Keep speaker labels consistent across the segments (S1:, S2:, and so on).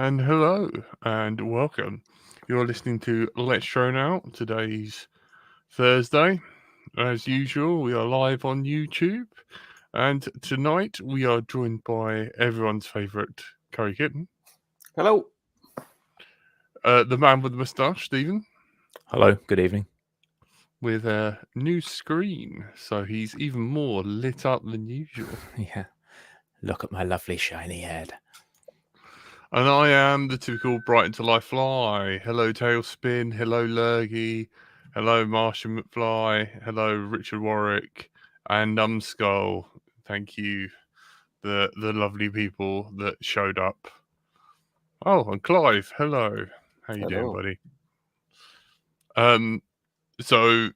S1: And hello and welcome. You're listening to Let's Drone Out. Today's Thursday. As usual, we are live on YouTube. And tonight we are joined by everyone's favourite Curry Kitten.
S2: Hello.
S1: The man with the moustache, Stephen.
S3: Hello, good evening.
S1: With a new screen, so he's even more lit up than usual.
S3: Yeah, look at my lovely shiny head.
S1: And I am the typical Brighton to Life Fly. Hello, Tailspin. Hello, Lurgy. Hello, Martian McFly. Hello, Richard Warwick. And Numbskull. Thank you, the lovely people that showed up. Oh, and Clive. Hello. How you doing, buddy? So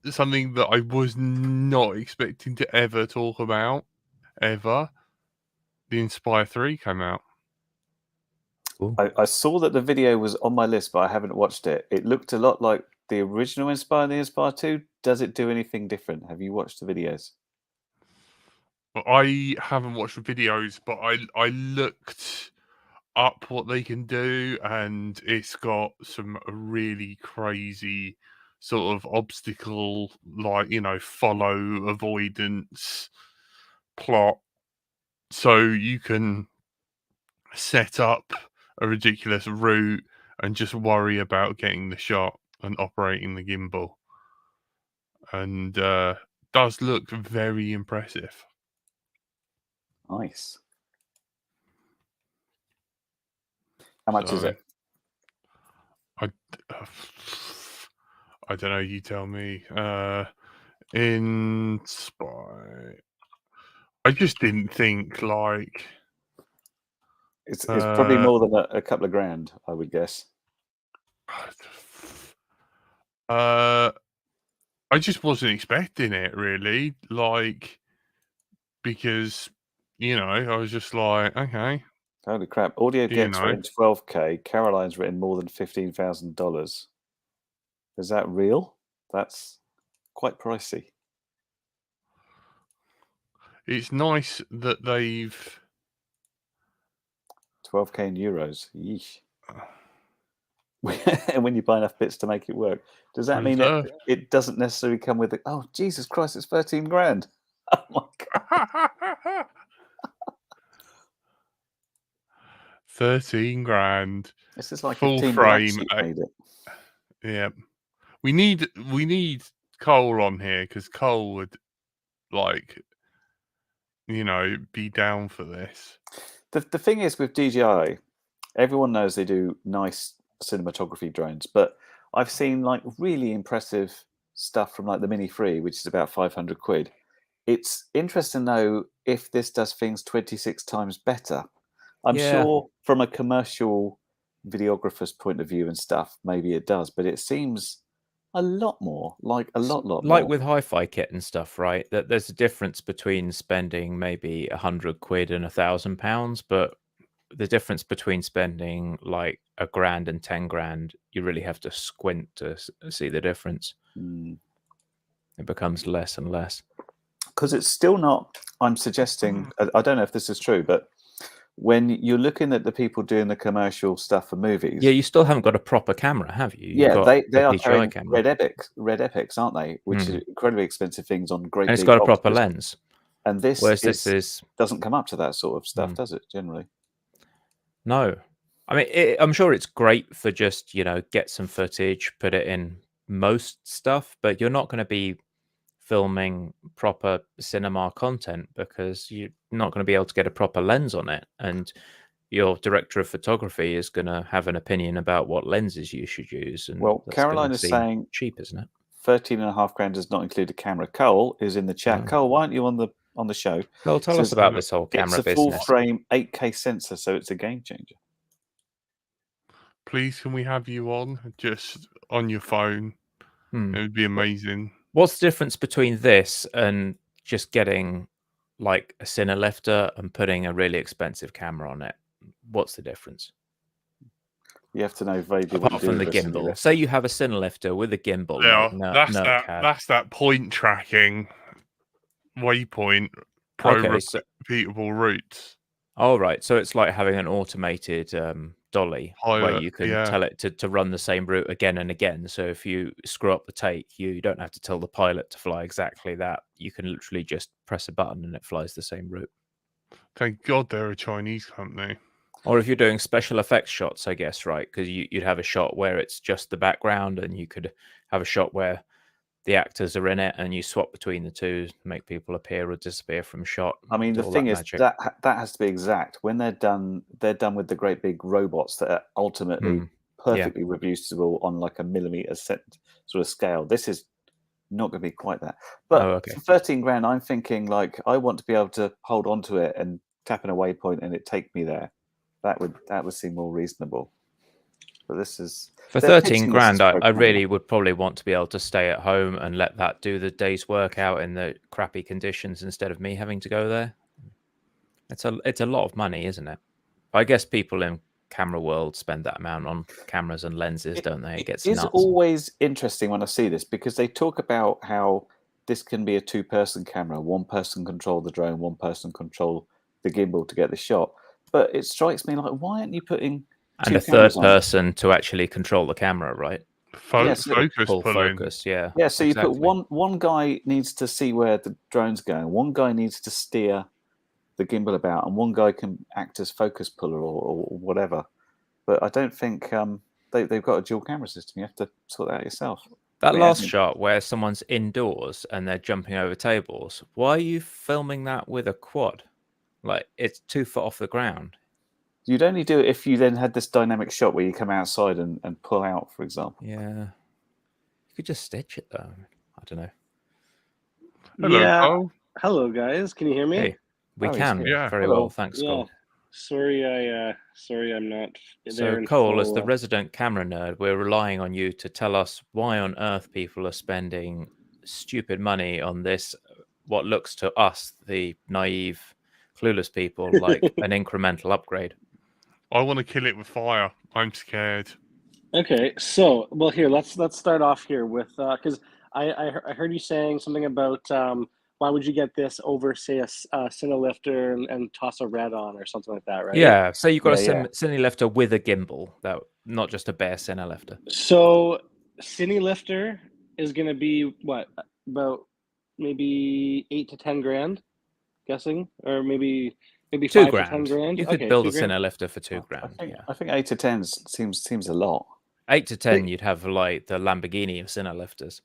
S1: something that I was not expecting to ever talk about, ever. The Inspire 3 came out.
S2: I saw that the video was on my list, but I haven't watched it. It looked a lot like the original Inspire and the Inspire 2. Does it do anything different? Have you watched the videos?
S1: I haven't watched the videos, but I looked up what they can do, and it's got some really crazy sort of obstacle, like, follow avoidance plot. So you can set up a ridiculous route and just worry about getting the shot and operating the gimbal. And does look very impressive.
S2: Nice. How much is it?
S1: I don't know. You tell me. Inspire. I just didn't think like
S2: It's probably more than a couple of grand, I would guess.
S1: I just wasn't expecting it really, like, because I was just like, okay.
S2: Holy crap! Audio Get's written $12K. Caroline's written more than $15,000. Is that real? That's quite pricey.
S1: It's nice that they've
S2: 12K in euros. Yeesh. And when you buy enough bits to make it work, does that mean it doesn't necessarily come with it? Oh, Jesus Christ, it's 13 grand. Oh my God.
S1: 13 grand.
S2: This is like
S1: full
S2: a
S1: frame.
S2: made it.
S1: Yeah. We need Cole on here, because Cole would be down for this.
S2: The thing is with DJI, everyone knows they do nice cinematography drones, but I've seen like really impressive stuff from like the Mini 3, which is about 500 quid. It's interesting to know if this does things 26 times better. I'm sure from a commercial videographer's point of view and stuff, maybe it does, but it seems a lot more, like a lot more.
S3: Like with hi-fi kit and stuff, right? That there's a difference between spending maybe 100 quid and £1,000, but the difference between spending like a grand and 10 grand, you really have to squint to see the difference. It becomes less and less.
S2: Because it's still not, I'm suggesting, I don't know if this is true, but when you're looking at the people doing the commercial stuff for movies,
S3: yeah, you still haven't got a proper camera, have you?
S2: Yeah, they are carrying Red Epics, aren't they? Which is incredibly expensive things on great.
S3: And it's got a proper lens.
S2: And this doesn't come up to that sort of stuff, does it? Generally,
S3: no. I mean, I'm sure it's great for just get some footage, put it in most stuff, but you're not going to be filming proper cinema content because you're not going to be able to get a proper lens on it, and your director of photography is going to have an opinion about what lenses you should use. And
S2: well, Caroline is saying
S3: cheap, isn't it?
S2: 13.5 grand does not include a camera. Cole is in the chat. Cole, why aren't you on the show?
S3: Cole, tell us about this whole camera business.
S2: It's a full frame 8K sensor, so it's a game changer.
S1: Please, can we have you on just on your phone? It would be amazing.
S3: What's the difference between this and just getting like a Cinelifter and putting a really expensive camera on it? What's the difference?
S2: You have to know vaguely
S3: apart from the gimbal. Say you have a Cinelifter with a gimbal.
S1: Yeah, that's that point tracking, waypoint, repeatable routes.
S3: Oh, right. So it's like having an automated dolly where
S1: Pilot,
S3: you can
S1: yeah.
S3: tell it to run the same route again and again. So if you screw up the take, you don't have to tell the pilot to fly exactly that. You can literally just press a button and it flies the same route.
S1: Thank God they're a Chinese company.
S3: Or if you're doing special effects shots, I guess, right? Because you'd have a shot where it's just the background, and you could have a shot where the actors are in it, and you swap between the two, make people appear or disappear from shot.
S2: I mean,
S3: do
S2: the
S3: all
S2: thing
S3: that
S2: is
S3: magic.
S2: that has to be exact. When they're done with the great big robots that are ultimately perfectly reproducible on like a millimeter set sort of scale. This is not going to be quite that. But
S3: Oh, okay.
S2: for 13 grand, I'm thinking like I want to be able to hold on to it and tap in a waypoint and it take me there. That would seem more reasonable. But this is
S3: For
S2: they're
S3: 13
S2: pitching this as
S3: grand, I
S2: programmable.
S3: really would probably want to be able to stay at home and let that do the day's work out in the crappy conditions instead of me having to go there. It's a lot of money, isn't it? I guess people in camera world spend that amount on cameras and lenses, don't they? It gets
S2: is
S3: nuts.
S2: always interesting when I see this because they talk about how this can be a two-person camera. One person control the drone, one person control the gimbal to get the shot. But it strikes me like, why aren't you putting
S3: And
S2: two
S3: a third
S2: cameras on?
S3: person to actually control the camera, right?
S2: Yes,
S1: Focus
S3: Full
S1: pulling.
S3: focus, yeah.
S2: Yeah, so
S3: exactly.
S2: you put one guy needs to see where the drone's going, one guy needs to steer the gimbal about, and one guy can act as focus puller or whatever. But I don't think they've got a dual camera system. You have to sort that out yourself.
S3: That
S2: Yeah,
S3: last shot where someone's indoors and they're jumping over tables, why are you filming that with a quad? Like, it's 2 foot off the ground.
S2: you'd only do it if you then had this dynamic shot where you come outside and pull out, for example.
S3: Yeah. You could just stitch it, though. I don't know.
S1: Hello,
S4: Yeah.
S1: Cole.
S4: Hello, guys. Can you hear me?
S3: Hey, we
S2: Oh, he's
S3: can.
S2: here.
S1: Yeah.
S3: Very
S2: Hello.
S3: well. Thanks,
S4: Yeah.
S3: Cole.
S4: Sorry, I'm not there.
S3: So,
S4: in
S3: Cole, as
S4: full,
S3: the resident camera nerd, we're relying on you to tell us why on earth people are spending stupid money on this, what looks to us, the naive, clueless people, like an incremental upgrade.
S1: I want to kill it with fire. I'm scared.
S4: Okay, so well, here let's start off here with because I heard you saying something about why would you get this over say a Cinelifter and toss a red on or something like that, right?
S3: Yeah. So you've got a
S2: Yeah.
S3: Cinelifter with a gimbal, that not just a bare Cinelifter.
S4: So Cinelifter is going to be what, about maybe 8 to 10 grand, guessing, or maybe 5 to 10 grand.
S3: You could
S4: Okay,
S3: build a
S4: 2 grand.
S3: Cinelifter for 2 grand.
S2: I think 8 to 10 seems a lot.
S3: 8 to 10, you'd have like the Lamborghini of Cinelifters.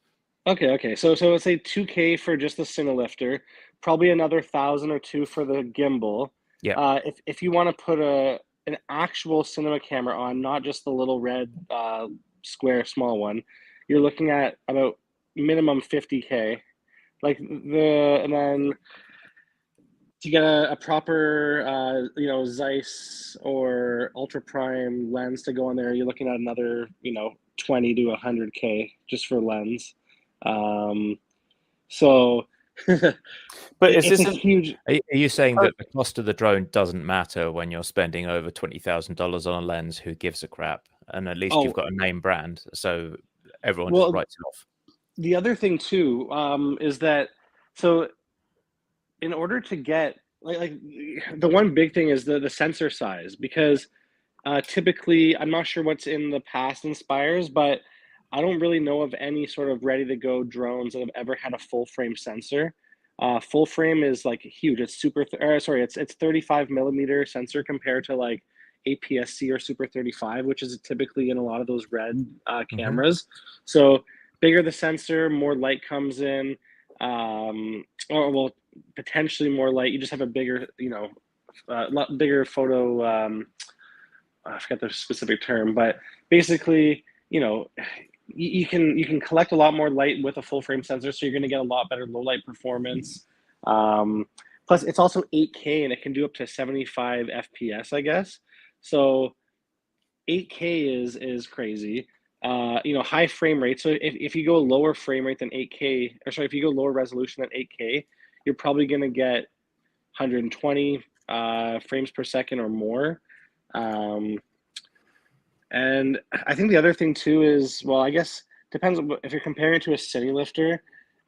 S4: Okay. So let's say 2K for just the Cinelifter, probably another 1,000 or two for the gimbal.
S3: Yeah.
S4: If you want to put an actual cinema camera on, not just the little red square small one, you're looking at about minimum 50K. And then to get a proper Zeiss or ultra prime lens to go on there, you're looking at another 20 to 100K just for lens. So
S2: But is
S4: it's
S2: this
S4: a huge.
S3: Are you saying that the cost of the drone doesn't matter when you're spending over $20,000 on a lens? Who gives a crap? And at least you've got a name brand, so everyone just writes it off.
S4: The other thing too is that so in order to get like the one big thing is the sensor size, because typically I'm not sure what's in the past Inspires, but I don't really know of any sort of ready to go drones that have ever had a full frame sensor. Full frame is like huge. It's it's 35 millimeter sensor compared to like APS-C or Super 35, which is typically in a lot of those red cameras. So bigger the sensor, more light comes in, or well, potentially more light. You just have a bigger, lot bigger photo. I forget the specific term, but basically, you can collect a lot more light with a full frame sensor, so you're going to get a lot better low light performance. Plus, it's also 8K and it can do up to 75 FPS, I guess. So 8K is crazy. High frame rate. So if you go lower frame rate than 8K, if you go lower resolution than 8K, you're probably going to get 120 frames per second or more. And I think the other thing too is, well, I guess depends on if you're comparing it to a Cinelifter.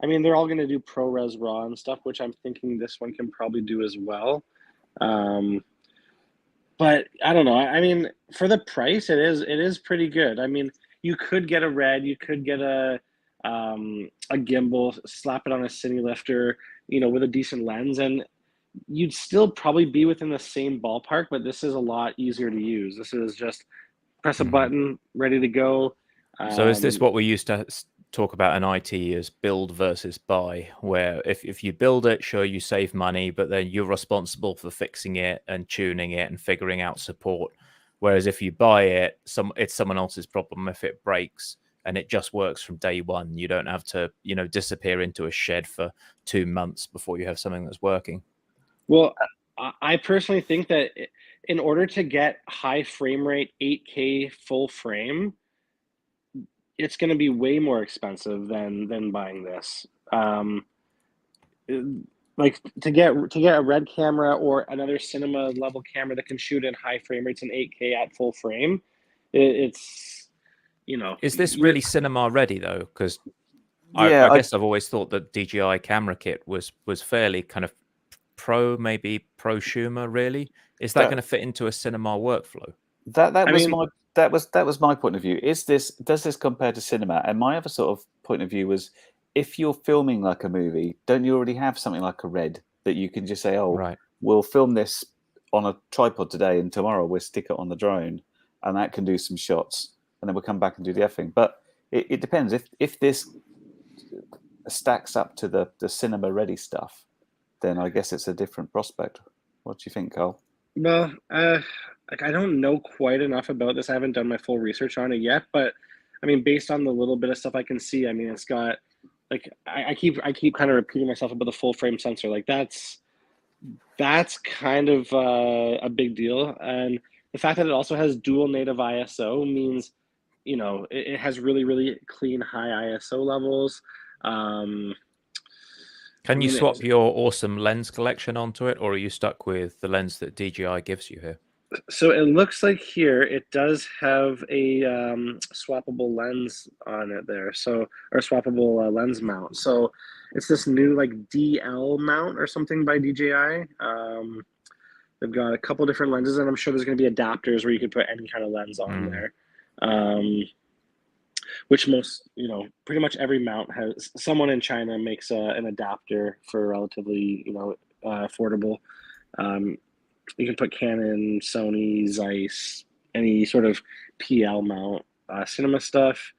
S4: I mean, they're all going to do ProRes RAW and stuff, which I'm thinking this one can probably do as well. but I don't know. I mean, for the price, it is pretty good. I mean, you could get a red, you could get a gimbal, slap it on a cine lifter, with a decent lens, and you'd still probably be within the same ballpark. But this is a lot easier to use. This is just press a button, ready to go.
S3: So is this what we used to talk about in IT as build versus buy, where if you build it, sure, you save money, but then you're responsible for fixing it and tuning it and figuring out support. Whereas if you buy it, it's someone else's problem if it breaks, and it just works from day one. You don't have to, disappear into a shed for 2 months before you have something that's working.
S4: Well, I personally think that in order to get high frame rate 8K full frame, it's going to be way more expensive than buying this. Like to get a red camera or another cinema level camera that can shoot in high frame rates in 8K at full frame, it's
S3: Is this really cinema ready though? Because
S2: Yeah,
S3: I guess I've always thought that DJI camera kit was fairly kind of maybe prosumer. Really, is that going to fit into a cinema workflow?
S2: That was my point of view. Does this compare to cinema? And my other sort of point of view was, if you're filming like a movie, don't you already have something like a red that you can just say, oh,
S3: right,
S2: we'll film this on a tripod today, and tomorrow we'll stick it on the drone, and that can do some shots, and then we'll come back and do the effing. But it depends. If this stacks up to the cinema ready stuff, then I guess it's a different prospect. What do you think, Carl?
S4: Well, I don't know quite enough about this. I haven't done my full research on it yet, but I mean, based on the little bit of stuff I can see, I mean, it's got like I keep kind of repeating myself about the full frame sensor. Like that's kind of a big deal, and the fact that it also has dual native ISO means it has really, really clean high ISO levels.
S3: Can you swap your awesome lens collection onto it, or are you stuck with the lens that DJI gives you here?
S4: So it looks like here it does have a swappable lens on it there, or swappable lens mount. So it's this new like DL mount or something by DJI. They've got a couple different lenses, and I'm sure there's going to be adapters where you could put any kind of lens on there. Which pretty much every mount has. Someone in China makes an adapter for relatively, affordable. You can put Canon, Sony, Zeiss, any sort of PL mount, cinema stuff.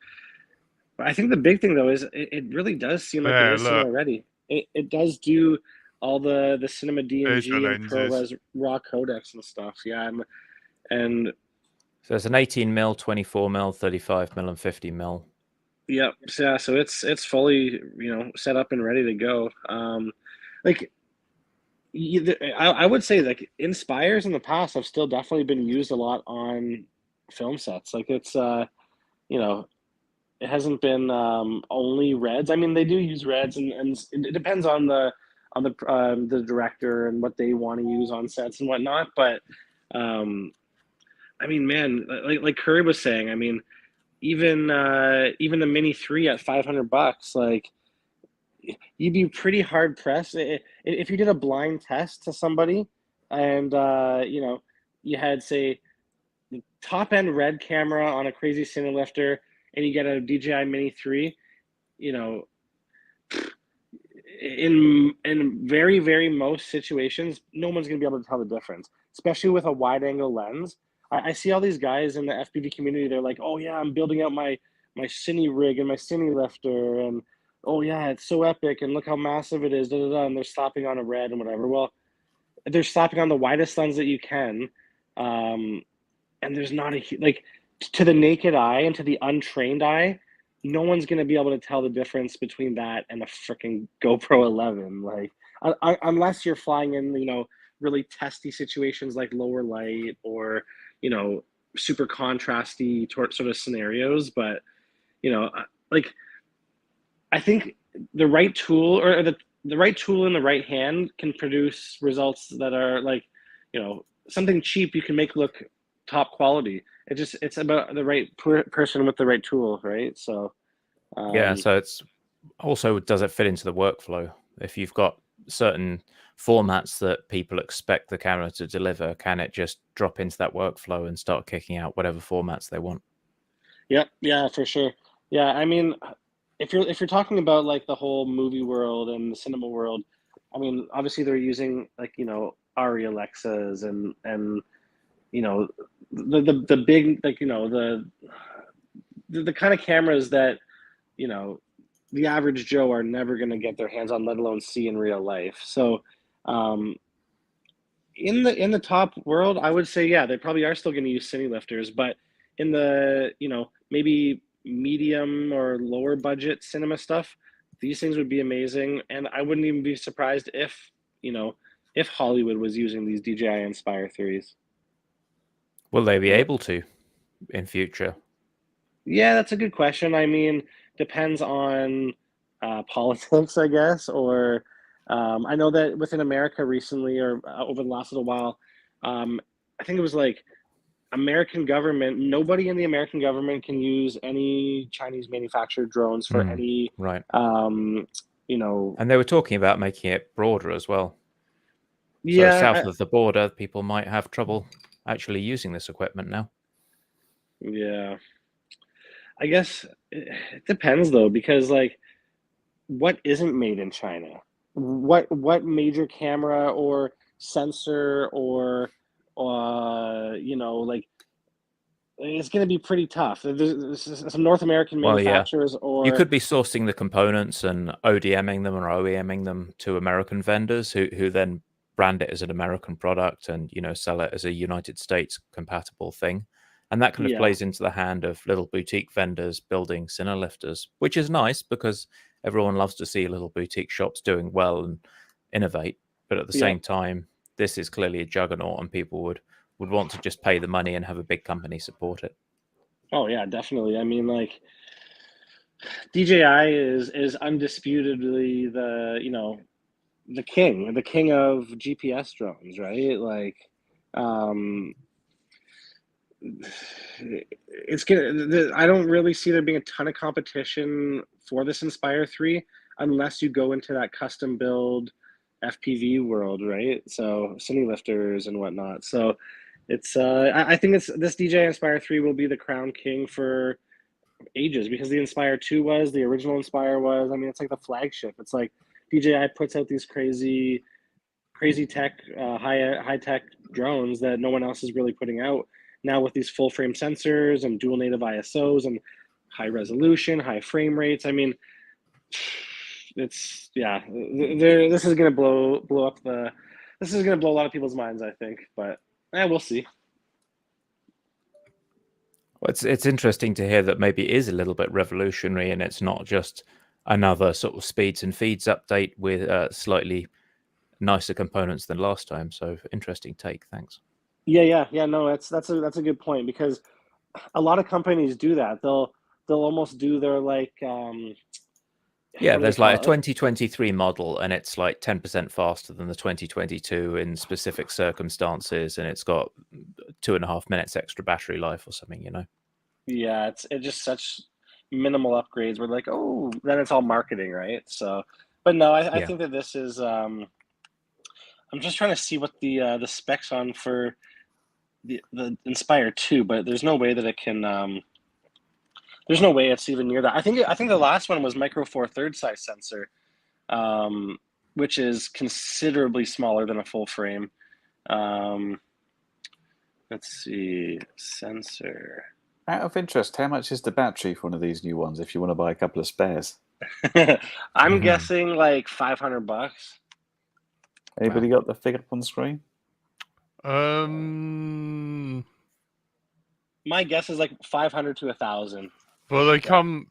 S4: But I think the big thing though is it really does seem like it is cinema ready. It does do all the cinema DNG and ProRes raw codecs and stuff. Yeah, and
S3: so it's an 18mm, 24mm, 35mm, and 50mm.
S4: Yep. Yeah. So it's fully set up and ready to go. I would say like Inspires in the past have still definitely been used a lot on film sets. Like it's it hasn't been only reds. I mean, they do use reds, and it depends on the director and what they want to use on sets and whatnot. But I mean, man, like Curry was saying, I mean, even the Mini 3 at $500, like you'd be pretty hard pressed if you did a blind test to somebody, and you had say the top end red camera on a crazy cine lifter, and you get a DJI Mini 3, in very, very most situations, no one's going to be able to tell the difference, especially with a wide angle lens. I see all these guys in the FPV community. They're like, oh yeah, I'm building out my cine rig and my cine lifter, and oh yeah, it's so epic, and look how massive it is, and they're slapping on a red and whatever. Well, they're slapping on the widest lens that you can, and there's not to the naked eye and to the untrained eye, no one's going to be able to tell the difference between that and a freaking GoPro 11. Like, unless you're flying in, really testy situations like lower light or, super contrasty sort of scenarios. But, I think the right tool or the right tool in the right hand can produce results that are like, something cheap you can make look top quality. It's about the right person with the right tool, right? So
S3: yeah, so it's also, does it fit into the workflow? If you've got certain formats that people expect the camera to deliver, can it just drop into that workflow and start kicking out whatever formats they want?
S4: Yep, yeah, for sure. Yeah, I mean, if you're talking about like the whole movie world and the cinema world, I mean, obviously they're using like, you know, Arri Alexas and you know, the big, like, you know, the kind of cameras that, you know, the average Joe are never going to get their hands on, let alone see in real life. So, in the top world, I would say, yeah, they probably are still going to use cine lifters, but in the, you know, maybe medium or lower budget cinema stuff, these things would be amazing. And I wouldn't even be surprised if, you know, if Hollywood was using these DJI Inspire 3s.
S3: Will they be able to in future?
S4: Yeah, that's a good question. I mean, depends on politics, I guess. Or I know that within America recently, or over the last little while, I think it was like American government. Nobody in the American government can use any Chinese manufactured drones for any,
S3: right.
S4: you know.
S3: And they were talking about making it broader as well.
S4: Yeah,
S3: so south of the border, people might have trouble actually using this equipment now.
S4: Yeah. I guess it depends though, because like, what isn't made in China? What major camera or sensor or you know, like, it's going to be pretty tough. There's some North American manufacturers, or
S3: you could be sourcing the components and ODMing them or OEMing them to American vendors who then brand it as an American product and, you know, sell it as a United States compatible thing. And that kind of plays into the hand of little boutique vendors building cine lifters, which is nice because everyone loves to see little boutique shops doing well and innovate. But at the same time, this is clearly a juggernaut and people would want to just pay the money and have a big company support it.
S4: Oh yeah, definitely. I mean, like, DJI is undisputedly the, you know, the king of GPS drones, right? Like, it's gonna. I don't really see there being a ton of competition for this Inspire 3 unless you go into that custom build FPV world, right? So cine lifters and whatnot. So it's I think this DJI Inspire 3 will be the crown king for ages, because the Inspire 2 was, the original Inspire was. I mean, it's like the flagship. It's like DJI puts out these crazy tech, high tech drones that no one else is really putting out now, with these full frame sensors and dual native ISOs and high resolution, high frame rates. I mean, it's, yeah, this is going to blow up this is going to blow a lot of people's minds, I think, but we'll see.
S3: Well, it's interesting to hear that maybe it is a little bit revolutionary and it's not just another sort of speeds and feeds update with slightly nicer components than last time. So interesting take. Thanks.
S4: Yeah. No, that's a good point, because a lot of companies do that. They'll almost do their like
S3: there's like a 2023 model and it's like 10% faster than the 2022 in specific circumstances, and it's got 2.5 minutes extra battery life or something, you know.
S4: Yeah, it's just such minimal upgrades. We're like, oh, then it's all marketing, right? So, but no, I think that this is I'm just trying to see what the specs on for the Inspire 2, but there's no way that it can there's no way it's even near that. I think the last one was micro four third size sensor, which is considerably smaller than a full frame. Let's see, sensor.
S2: Out of interest, how much is the battery for one of these new ones if you want to buy a couple of spares?
S4: I'm guessing like $500.
S2: Anybody got the figure up on the screen?
S4: My guess is like 500 to 1,000.
S1: Well, they come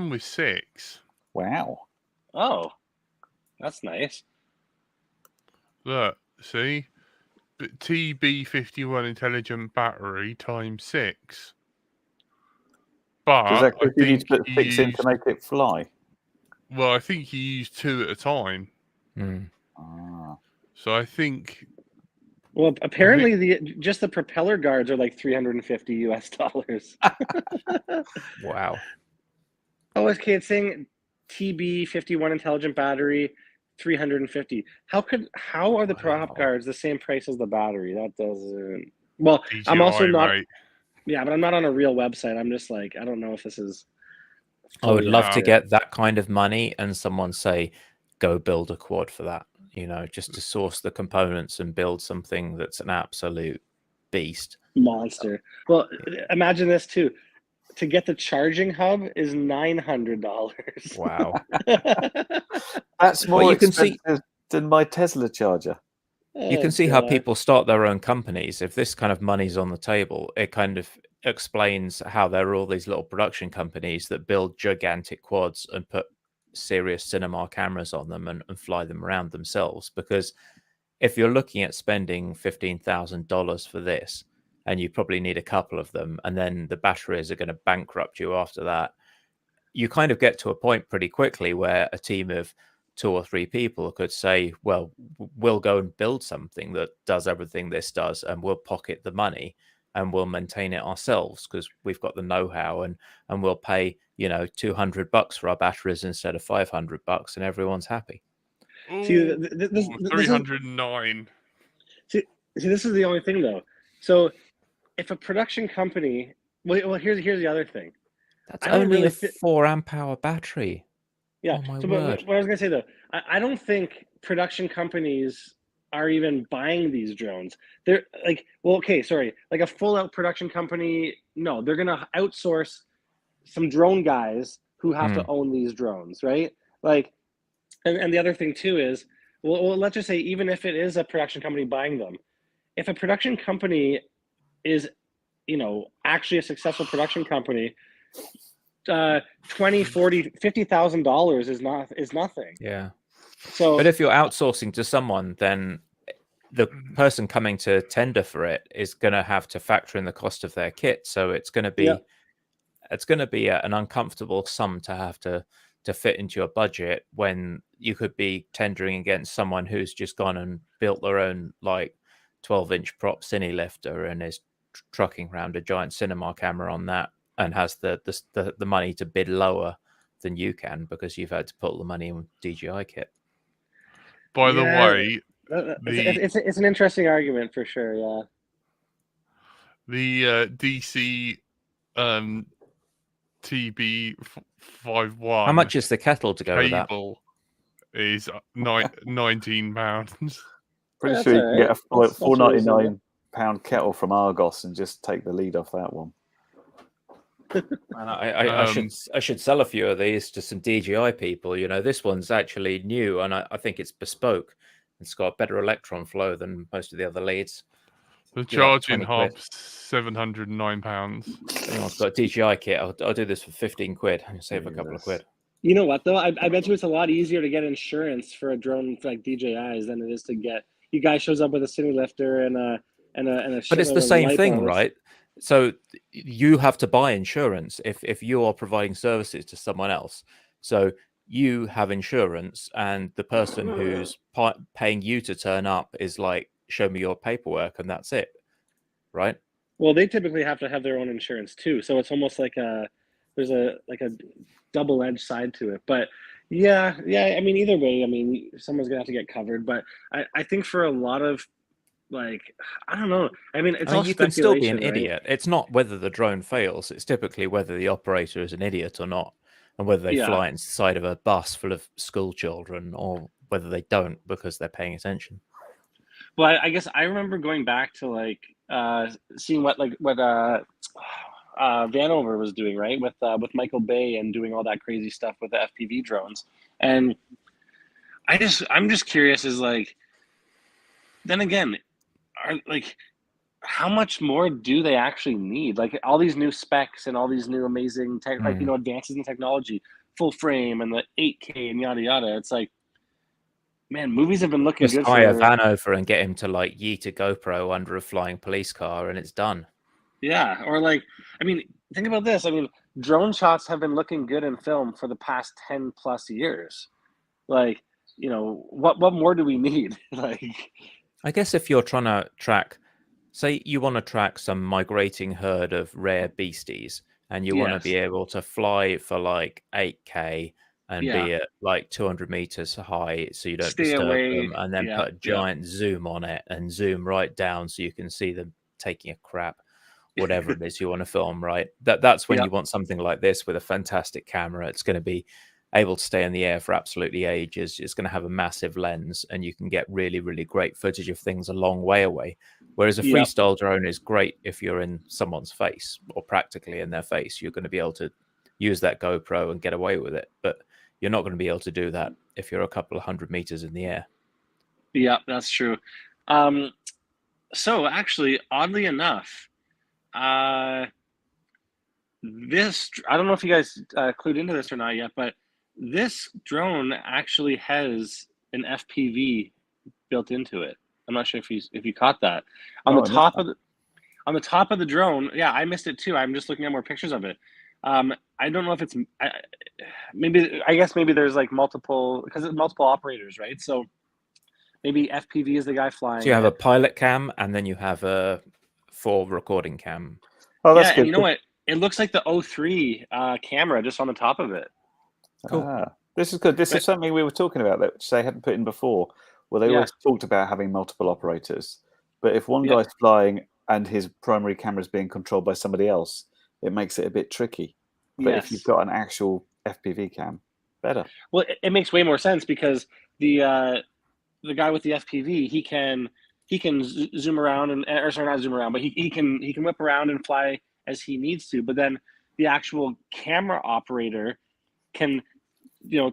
S1: with 6.
S2: Wow.
S4: Oh, that's nice.
S1: Look, see, TB51 intelligent battery times 6. But
S2: does that
S1: I
S2: you need
S1: think
S2: to put 6 in to make it fly?
S1: Well, I think you use 2 at a time. So I think.
S4: Well, apparently just the propeller guards are like $350.
S3: Wow.
S4: Oh, okay, it's saying TB51 intelligent battery, $350. How are the prop
S3: Wow.
S4: guards the same price as the battery? That doesn't. Well,
S1: DJI,
S4: I'm also not.
S1: mate.
S4: Yeah, but I'm not on a real website. I'm just like, I don't know if this is.
S3: I would
S4: fully
S3: love to
S4: accurate.
S3: get that kind of money and someone say, go build a quad for that, you know, just to source the components and build something that's an absolute beast.
S4: Monster. Well, imagine this too. To get the charging hub is $900.
S3: Wow.
S2: That's
S3: Well,
S2: more
S3: you can see-
S2: expensive than my Tesla charger.
S3: You can see how people start their own companies. If this kind of money's on the table, it kind of explains how there are all these little production companies that build gigantic quads and put serious cinema cameras on them and fly them around themselves. Because if you're looking at spending $15,000 for this, and you probably need a couple of them, and then the batteries are going to bankrupt you after that, you kind of get to a point pretty quickly where a team of 2 or 3 people could say, well, we'll go and build something that does everything this does, and we'll pocket the money and we'll maintain it ourselves because we've got the know-how, and we'll pay, you know, $200 for our batteries instead of $500, and everyone's happy.
S4: See,
S1: Ooh,
S4: this is
S1: 309.
S4: see, this is the only thing though. So, if a production company, well, here's the other thing.
S3: That's
S4: I don't
S3: only
S4: really
S3: a 4 amp hour battery.
S4: Yeah.
S3: Oh my
S4: So,
S3: word.
S4: what I was gonna say though, I don't think production companies are even buying these drones. They're like, well, okay, sorry, like a full out production company. No, they're gonna outsource some drone guys who have to own these drones, right? Like, and the other thing too is, well, let's just say even if it is a production company buying them, if a production company is, you know, actually a successful production company, $20,000, $40,000, $50,000 is nothing.
S3: Yeah.
S4: So,
S3: But if you're outsourcing to someone, then the person coming to tender for it is going to have to factor in the cost of their kit. So it's going to be an uncomfortable sum to have to fit into your budget when you could be tendering against someone who's just gone and built their own like 12-inch prop cine lifter and is trucking around a giant cinema camera on that and has the money to bid lower than you can because you've had to put the money in DJI kit.
S1: By the way,
S4: it's an interesting argument for sure. Yeah.
S1: The DC TB51.
S3: How much is the kettle to go with that?
S1: Cable is £19.
S2: Pretty
S4: Yeah,
S2: sure you
S4: that's
S2: can get a
S4: all right. That's
S2: £4.99 kettle from Argos and just take the lead off that one.
S3: And I should sell a few of these to some DJI people. You know, this one's actually new, and I think it's bespoke. It's got better electron flow than most of the other leads.
S1: The
S3: Give up
S1: charging
S3: 20 quid.
S1: hub's £709.
S3: If anyone's got a DJI kit, I'll do this for 15 quid and save a couple of quid.
S4: You know what though? I bet you it's a lot easier to get insurance for a drone like DJI's than it is to get. You guy shows up with a cine lifter and a.
S3: But it's the same thing, right? So you have to buy insurance if you are providing services to someone else. So you have insurance, and the person who's paying you to turn up is like, show me your paperwork, and that's it, right?
S4: Well, they typically have to have their own insurance too, so it's almost like there's a double-edged side to it. But yeah. I mean, either way, I mean, someone's gonna have to get covered. But I think for a lot of like, I don't know. I mean, it's all
S3: you can still be an
S4: speculation, right?
S3: idiot. It's not whether the drone fails. It's typically whether the operator is an idiot or not, and whether they fly inside of a bus full of school children or whether they don't because they're paying attention.
S4: Well, I guess I remember going back to like seeing what Vanover was doing, right, with Michael Bay and doing all that crazy stuff with the FPV drones, and I'm just curious, is like, then again, are like, how much more do they actually need? Like all these new specs and all these new amazing like, you know, advances in technology, full frame and the 8K and yada yada. It's like, man, movies have been looking
S3: Just
S4: good.
S3: hire Vanover and get him to like yeet a GoPro under a flying police car, and it's done.
S4: Yeah, or like, I mean, think about this. I mean, drone shots have been looking good in film for the past 10 plus years. Like, you know, what more do we need? Like,
S3: I guess if you're trying to track, say you want to track some migrating herd of rare beasties, and you want to be able to fly for like 8K and be at like 200 meters high so you don't
S4: Stay
S3: disturb
S4: away.
S3: them, and then put a giant zoom on it and zoom right down so you can see them taking a crap, whatever it is you want to film, right? That's when you want something like this with a fantastic camera. It's going to be able to stay in the air for absolutely ages. It's going to have a massive lens, and you can get really, really great footage of things a long way away. Whereas a freestyle drone is great if you're in someone's face or practically in their face. You're going to be able to use that GoPro and get away with it. But you're not going to be able to do that if you're a couple of 100 meters in the air.
S4: Yeah, that's true. So actually, oddly enough, this, I don't know if you guys clued into this or not yet, but this drone actually has an FPV built into it. I'm not sure if you caught that. On the top of the drone, yeah, I missed it too. I'm just looking at more pictures of it. I don't know if it's I guess maybe there's like multiple, because it's multiple operators, right? So maybe FPV is the guy flying.
S3: So you have a pilot cam, and then you have a full recording cam.
S2: Oh, that's good.
S4: And you know what? It looks like the O3 camera just on the top of it.
S2: Cool. This is good. This is something we were talking about that which they hadn't put in before. Well, they always talked about having multiple operators, but if one guy's flying and his primary camera is being controlled by somebody else, it makes it a bit tricky. But if you've got an actual FPV cam, better.
S4: Well, it makes way more sense because the guy with the FPV, he can zoom around or sorry, not zoom around, but he can whip around and fly as he needs to. But then the actual camera operator can,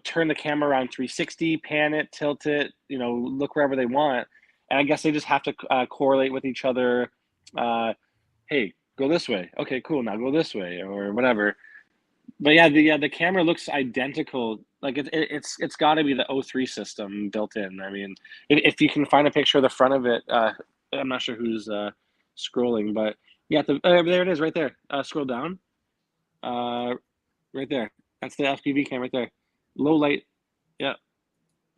S4: turn the camera around 360, pan it, tilt it, look wherever they want. And I guess they just have to correlate with each other. Hey, go this way. Okay, cool. Now go this way or whatever. But the camera looks identical. Like it's got to be the O3 system built in. I mean, if you can find a picture of the front of it, I'm not sure who's scrolling, but yeah, there it is, right there. Scroll down, right there. That's the FPV cam right there. Low light,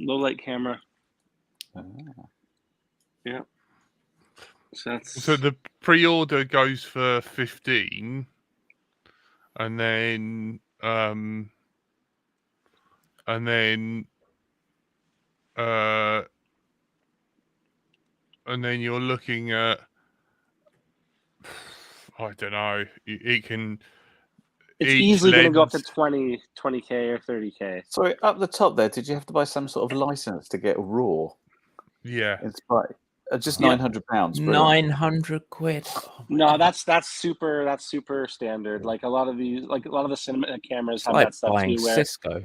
S4: low light camera. Yeah. So
S1: the pre-order goes for 15, and then you're looking at, I don't know, it can.
S4: It's easily going to go up to 20K or 30K.
S2: Sorry, up the top there, did you have to buy some sort of license to get RAW?
S1: Yeah.
S2: Inspire? Just £900.
S3: 900 quid. Oh,
S4: no, that's super standard. Like a lot of the cinema cameras have that stuff
S3: buying
S4: too. Where
S3: Cisco.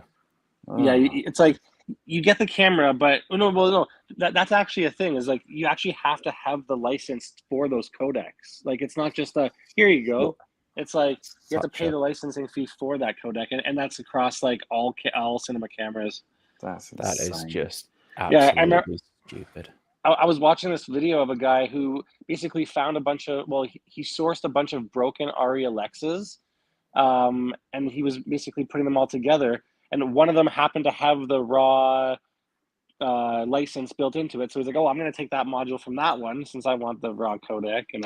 S4: Yeah, it's like you get the camera, but no, that's actually a thing. Is like you actually have to have the license for those codecs. Like it's not just here you go. It's like you have to pay the licensing fee for that codec, and that's across like all cinema cameras.
S2: That
S3: is just absolutely stupid.
S4: I was watching this video of a guy who basically found he sourced a bunch of broken ARRI Alexas, and he was basically putting them all together. And one of them happened to have the raw license built into it. So he's like, oh, I'm going to take that module from that one since I want the raw codec. And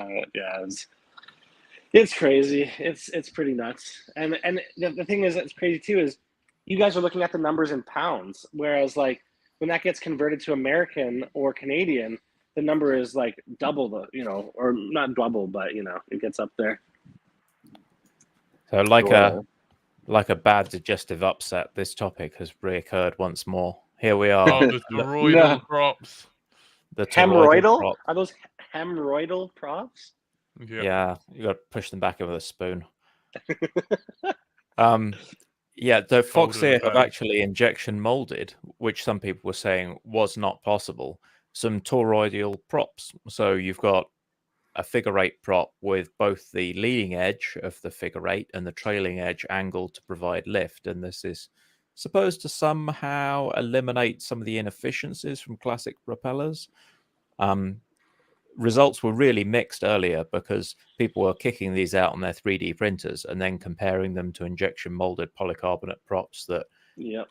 S4: it's crazy. It's pretty nuts. And the thing is, that's crazy too, is you guys are looking at the numbers in pounds. Whereas like when that gets converted to American or Canadian, the number is like double or not double, but it gets up there.
S3: So like a bad digestive upset, this topic has reoccurred once more. Here we are.
S1: Oh, the toroidal props.
S3: The
S4: hemorrhoidal
S3: props.
S4: Are those hemorrhoidal props?
S3: Yeah, you got to push them back in with a spoon. So Foxeer have actually injection molded, which some people were saying was not possible, some toroidal props. So you've got a figure eight prop with both the leading edge of the figure eight and the trailing edge angled to provide lift. And this is supposed to somehow eliminate some of the inefficiencies from classic propellers. Results were really mixed earlier because people were kicking these out on their 3D printers and then comparing them to injection molded polycarbonate props that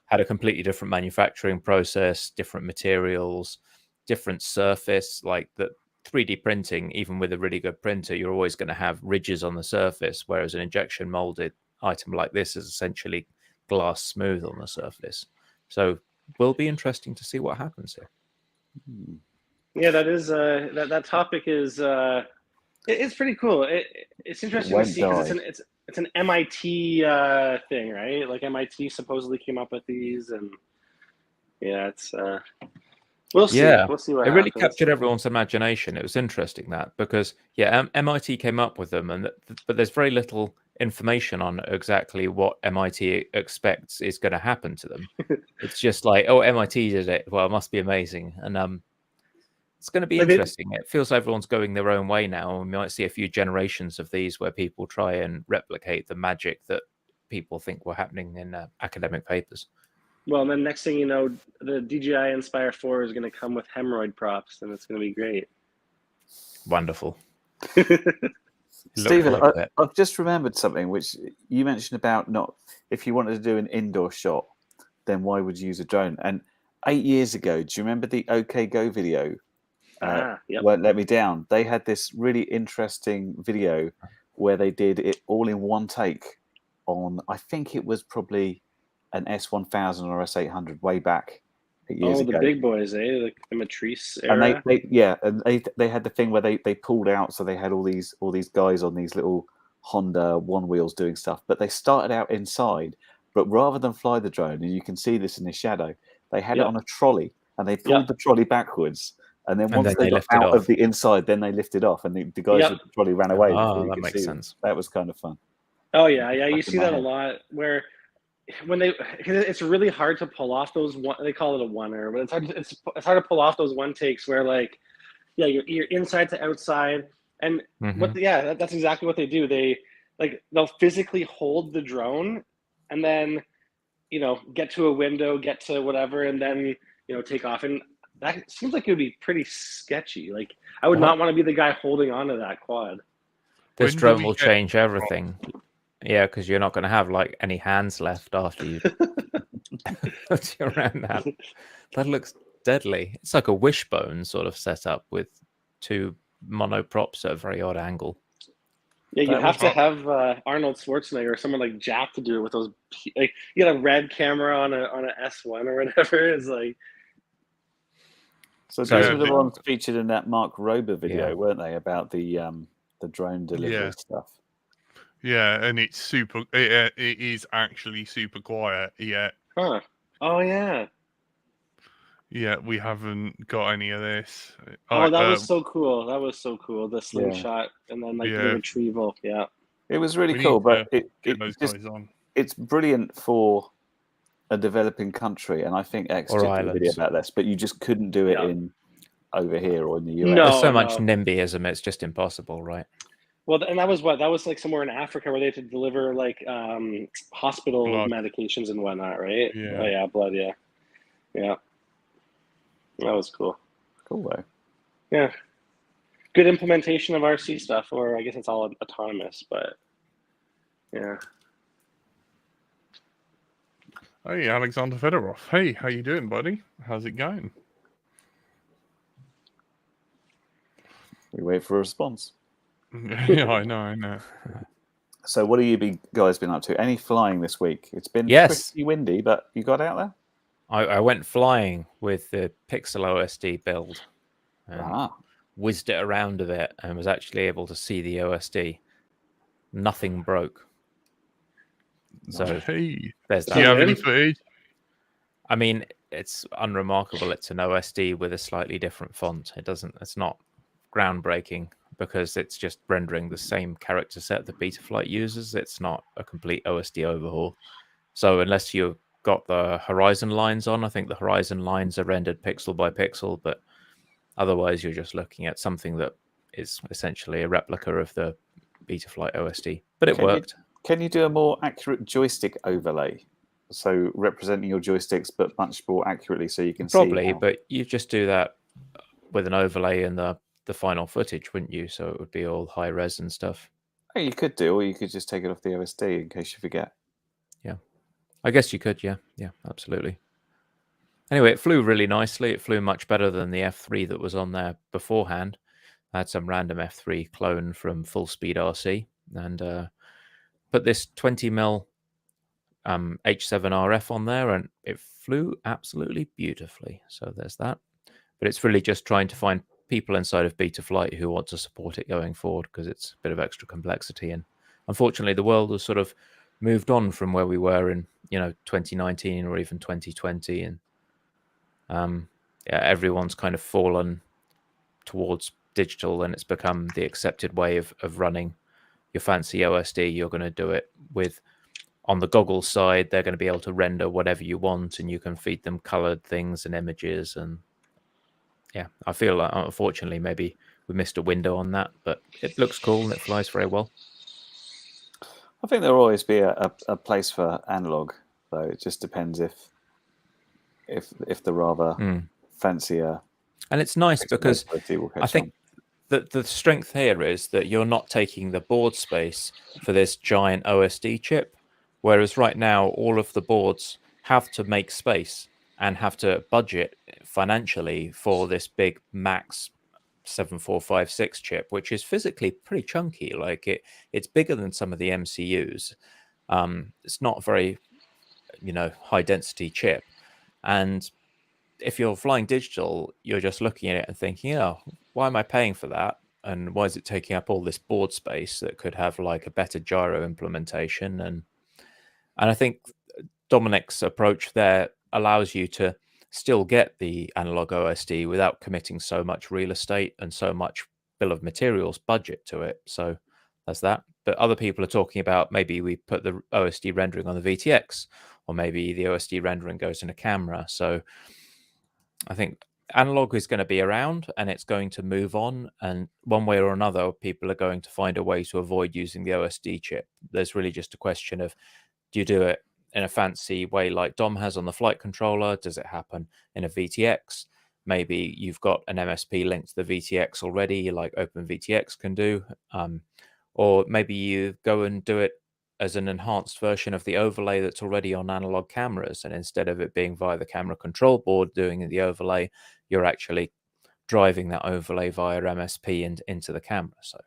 S3: had a completely different manufacturing process, different materials, different surface. Like the 3D printing, even with a really good printer, you're always going to have ridges on the surface, whereas an injection molded item like this is essentially glass smooth on the surface. So will be interesting to see what happens here.
S4: Yeah, that is that topic is it's pretty cool. It's interesting to see because it's an MIT thing, right? Like MIT supposedly came up with these, and yeah, it's we'll see.
S3: Yeah,
S4: We'll see what
S3: it really
S4: happens.
S3: captured everyone's imagination. It was interesting that because MIT came up with them, but there's very little information on exactly what MIT expects is going to happen to them. It's just like, oh, MIT did it. Well, it must be amazing, and it's going to be interesting. It feels like everyone's going their own way now, and we might see a few generations of these where people try and replicate the magic that people think were happening in academic papers.
S4: Well, and then next thing you know, the DJI Inspire 4 is going to come with hemorrhoid props, and it's going to be great.
S3: Wonderful.
S2: Stephen, I've just remembered something which you mentioned about not if you wanted to do an indoor shot, then why would you use a drone? And 8 years ago, do you remember the OK Go video?
S4: Yep.
S2: Won't Let Me Down. They had this really interesting video where they did it all in one take on, I think it was probably an S1000 or S800 way back 8 years ago.
S4: The big boys, like the Matrice era.
S2: And they had the thing where they pulled out, so they had all these guys on these little Honda one wheels doing stuff. But they started out inside, but rather than fly the drone, and you can see this in the shadow, they had it on a trolley, and they pulled the trolley backwards. And then once they got out of the inside, then they lifted off, and the guys with the trolley ran away.
S3: Oh, that makes sense.
S2: That was kind of fun.
S4: Oh yeah, you see that a lot where it's really hard to pull off those they call it a oneer, but it's hard to pull off those one takes where like you're inside to outside, and that's exactly what they do. They'll physically hold the drone and then get to a window, get to whatever, and then take off. And that seems like it would be pretty sketchy. Like I would not want to be the guy holding onto that quad.
S3: This drone will change everything. Yeah, because you're not going to have like any hands left after you put you around that. That looks deadly. It's like a wishbone sort of setup with two monoprops at a very odd angle.
S4: Yeah, you have to have Arnold Schwarzenegger or someone like Jack to do it with those. Like you get a red camera on a S1 or whatever. It's like.
S2: So those were the ones featured in that Mark Rober video, weren't they? About the drone delivery stuff.
S1: Yeah, and it's super. It is actually super quiet. Yeah.
S4: Huh. Oh yeah.
S1: Yeah, we haven't got any of this.
S4: Oh, that was so cool. That was so cool. The slingshot and then the retrieval. Yeah.
S2: It was really cool, but it's brilliant for a developing country, and I think X did a video about this, but you just couldn't do it over here or in the US.
S3: There's so much NIMBYism, it's just impossible, right?
S4: Well, and that was like somewhere in Africa where they had to deliver like hospital medications and whatnot, right?
S1: Yeah.
S4: Oh yeah, blood. Yeah. That was cool.
S2: Cool though.
S4: Yeah. Good implementation of RC stuff, or I guess it's all autonomous, but yeah.
S1: Hey, Alexander Fedorov. Hey, how you doing, buddy? How's it going?
S2: We wait for a response.
S1: Yeah, I know.
S2: So what have you guys been up to? Any flying this week? It's been pretty windy, but you got out there?
S3: I went flying with the Pixel OSD build and whizzed it around a bit and was actually able to see the OSD. Nothing broke. So there's that.
S1: Do you have any footage?
S3: I mean, it's unremarkable. It's an OSD with a slightly different font. It's not groundbreaking because it's just rendering the same character set that Betaflight uses. It's not a complete OSD overhaul. So unless you've got the horizon lines on, I think the horizon lines are rendered pixel by pixel, but otherwise you're just looking at something that is essentially a replica of the Betaflight OSD. But it worked.
S2: Can you do a more accurate joystick overlay? So representing your joysticks, but much more accurately, so you can see.
S3: Probably, but you just do that with an overlay in the final footage, wouldn't you? So it would be all high res and stuff.
S2: Oh, you could do, or you could just take it off the OSD in case you forget.
S3: Yeah, I guess you could. Yeah, absolutely. Anyway, it flew really nicely. It flew much better than the F3 that was on there beforehand. I had some random F3 clone from Full Speed RC and put this 20mm H7RF on there, and it flew absolutely beautifully. So there's that. But it's really just trying to find people inside of Betaflight who want to support it going forward, because it's a bit of extra complexity. And unfortunately, the world has sort of moved on from where we were in 2019 or even 2020, and everyone's kind of fallen towards digital, and it's become the accepted way of running your fancy OSD. You're going to do it with, on the goggles side, they're going to be able to render whatever you want, and you can feed them colored things and images. And yeah, I feel like, unfortunately, maybe we missed a window on that, but it looks cool and it flies very well.
S2: I think there'll always be a place for analog, though. It just depends if the rather fancier.
S3: And it's nice because I think that the strength here is that you're not taking the board space for this giant OSD chip, whereas right now all of the boards have to make space and have to budget financially for this big Max 7456 chip, which is physically pretty chunky. Like it's bigger than some of the MCUs. It's not a very high density chip, and if you're flying digital, you're just looking at it and thinking, why am I paying for that? And why is it taking up all this board space that could have like a better gyro implementation? And I think Dominic's approach there allows you to still get the analog OSD without committing so much real estate and so much bill of materials budget to it. So there's that. But other people are talking about maybe we put the OSD rendering on the VTX, or maybe the OSD rendering goes in a camera. So I think analog is going to be around and it's going to move on. And one way or another, people are going to find a way to avoid using the OSD chip. There's really just a question of, do you do it in a fancy way like Dom has on the flight controller? Does it happen in a VTX? Maybe you've got an MSP linked to the VTX already, like OpenVTX can do. Or maybe you go and do it as an enhanced version of the overlay that's already on analog cameras. And instead of it being via the camera control board doing the overlay, you're actually driving that overlay via MSP into the camera. So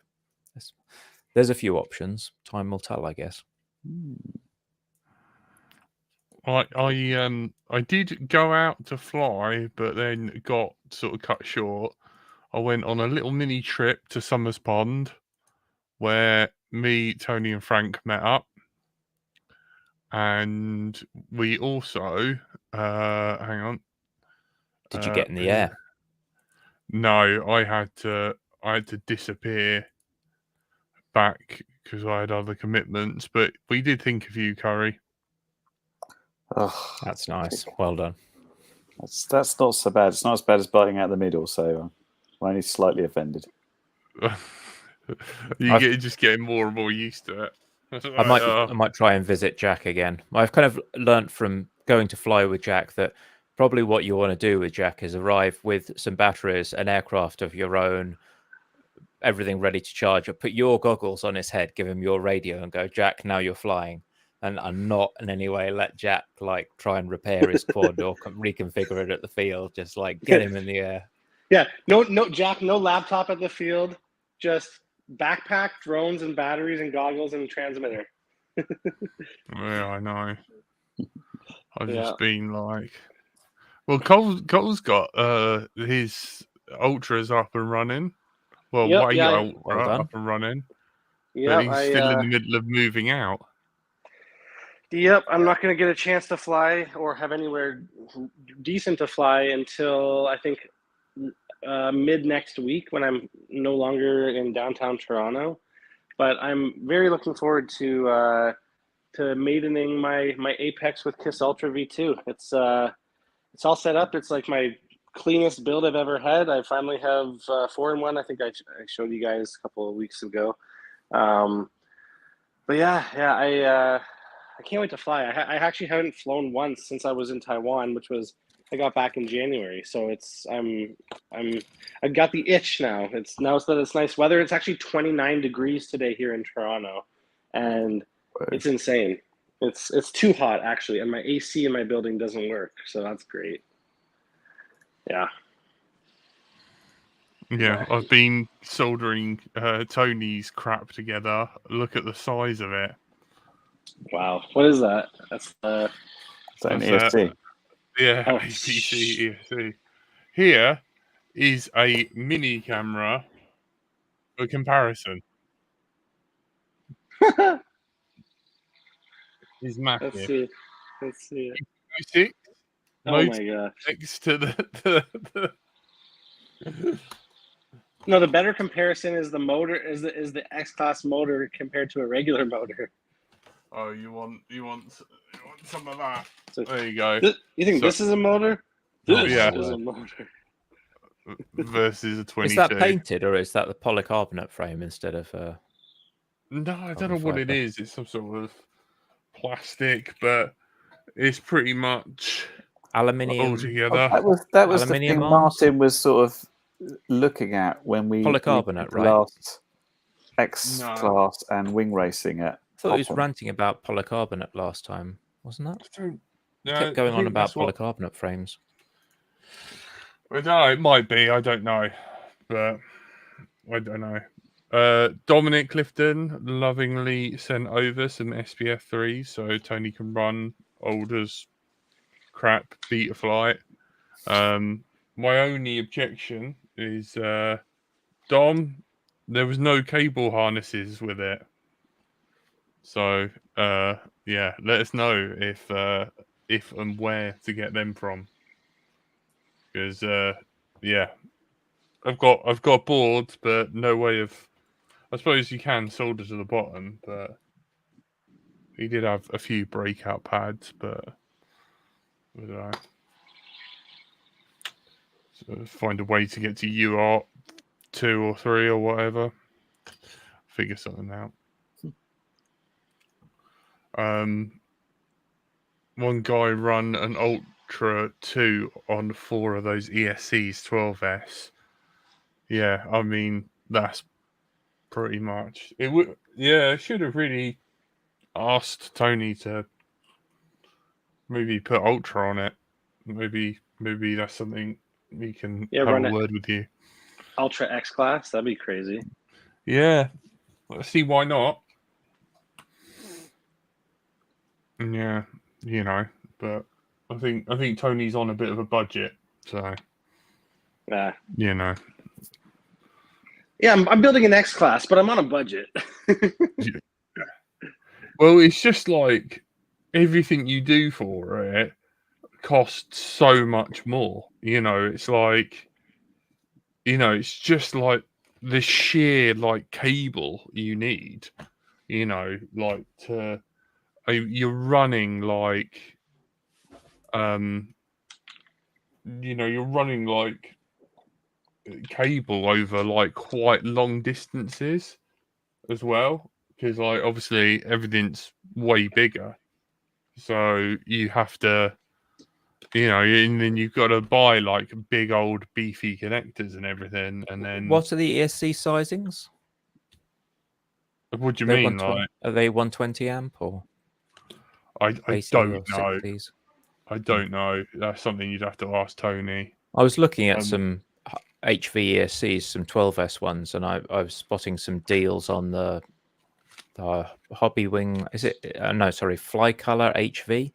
S3: there's a few options. Time will tell, I guess.
S1: I did go out to fly, but then got sort of cut short. I went on a little mini trip to Summers Pond, where me, Tony, and Frank met up, and we also hang on.
S3: Did you get in the air?
S1: No, I had to disappear back because I had other commitments. But we did think of you, Curry.
S2: Oh,
S3: that's nice. Well done.
S2: That's not so bad. It's not as bad as biting out the middle, so I'm only slightly offended.
S1: You're just getting more and more used to it.
S3: I might try and visit Jack again. I've kind of learnt from going to fly with Jack that probably what you want to do with Jack is arrive with some batteries, an aircraft of your own, everything ready to charge. Or put your goggles on his head, give him your radio, and go, Jack, now you're flying. And not in any way let Jack like try and repair his quad or reconfigure it at the field. Just like get him in the air.
S4: Yeah, no, Jack, no laptop at the field. Just backpack, drones, and batteries, and goggles, and transmitter.
S1: Yeah, I know. I've just been like, well, Cole's got his ultras up and running. Well, ultra up and running.
S4: Yeah,
S1: but he's still in the middle of moving out.
S4: Yep, I'm not going to get a chance to fly or have anywhere decent to fly until I think mid next week, when I'm no longer in downtown Toronto. But I'm very looking forward to maidening my Apex with KISS Ultra V2. It's all set up. It's like my cleanest build I've ever had. I finally have 4-in-1. I think I showed you guys a couple of weeks ago. But I can't wait to fly. I actually haven't flown once since I was in Taiwan, which was I got back in January. So I've got the itch now. It's nice weather. It's actually 29 degrees today here in Toronto, and it's insane. It's too hot actually, and my AC in my building doesn't work. So that's great. Yeah.
S1: Yeah, I've been soldering Tony's crap together. Look at the size of it.
S4: Wow. What is that? That's
S2: Is that an
S1: What's that?
S2: ESC?
S1: Yeah,
S4: Oh,
S1: APC ESC. Here is a mini camera for comparison. It's massive.
S4: let's see. Let's see it.
S1: 6
S4: Oh my gosh.
S1: next to the
S4: No, the better comparison is the motor is the X-Class motor compared to a regular motor.
S1: Oh, you want some of that?
S4: So,
S1: There you go.
S4: you think
S1: So-
S4: this is a motor?
S3: Oh,
S4: This
S1: yeah.
S4: is a motor.
S1: Versus a 22.
S3: Is that painted or is that the polycarbonate frame instead of?
S1: No, I don't
S3: Carbon
S1: know what it
S3: fibre.
S1: is. It's some sort of plastic, but it's pretty much
S3: Aluminium.
S1: all together.
S2: That was the
S3: Aluminium
S2: thing
S3: arms?
S2: Martin was sort of looking at when we
S3: Polycarbonate,
S2: did
S3: right?
S2: last X-Class and wing racing at
S3: I thought he was
S2: Popham.
S3: ranting about polycarbonate last time, wasn't that?
S1: I don't-
S3: He
S1: no,
S3: kept going
S1: I
S3: on
S1: think
S3: about
S1: that's what-
S3: polycarbonate frames.
S1: I don't know. It might be. I don't know, but I don't know. Dominic Clifton lovingly sent over some SPF 3s so Tony can run Alder's crap beta flight. My only objection is Dom, there was no cable harnesses with it. So yeah, let us know if and where to get them from. Because yeah, I've got boards, but no way of. I suppose you can solder to the bottom, but he did have a few breakout pads, but I don't know. So find a way to get to UART 2 or 3 or whatever. Figure something out. One guy run an Ultra 2 on 4 of those ESCs 12S. Yeah, I mean that's pretty much it. Would I should have really asked Tony to maybe put Ultra on it. Maybe that's something we can have
S4: run
S1: a
S4: it.
S1: word with you.
S4: Ultra X-Class? That'd be crazy.
S1: Yeah, let's see why not. Yeah, but I think Tony's on a bit of a budget, so
S4: Yeah.
S1: Yeah,
S4: I'm building an X-Class, but I'm on a budget.
S1: Well, it's just like everything you do for it costs so much more. It's like, it's just like the sheer like cable you need. Like you're running like, you're running like cable over like quite long distances as well. Because like obviously everything's way bigger, so you have to, and then you've got to buy like big old beefy connectors and everything. And then
S3: What are the ESC sizings?
S1: what do you
S3: They're
S1: mean?
S3: 120
S1: Like
S3: are they 120 amp or
S1: I
S3: AC
S1: don't
S3: or
S1: know.
S3: 60s?
S1: I don't know. That's something you'd have to ask Tony.
S3: I was looking at some HV ESCs, some 12S ones, and I was spotting some deals on the Hobby Wing. Is it? No, sorry, Fly Color HV.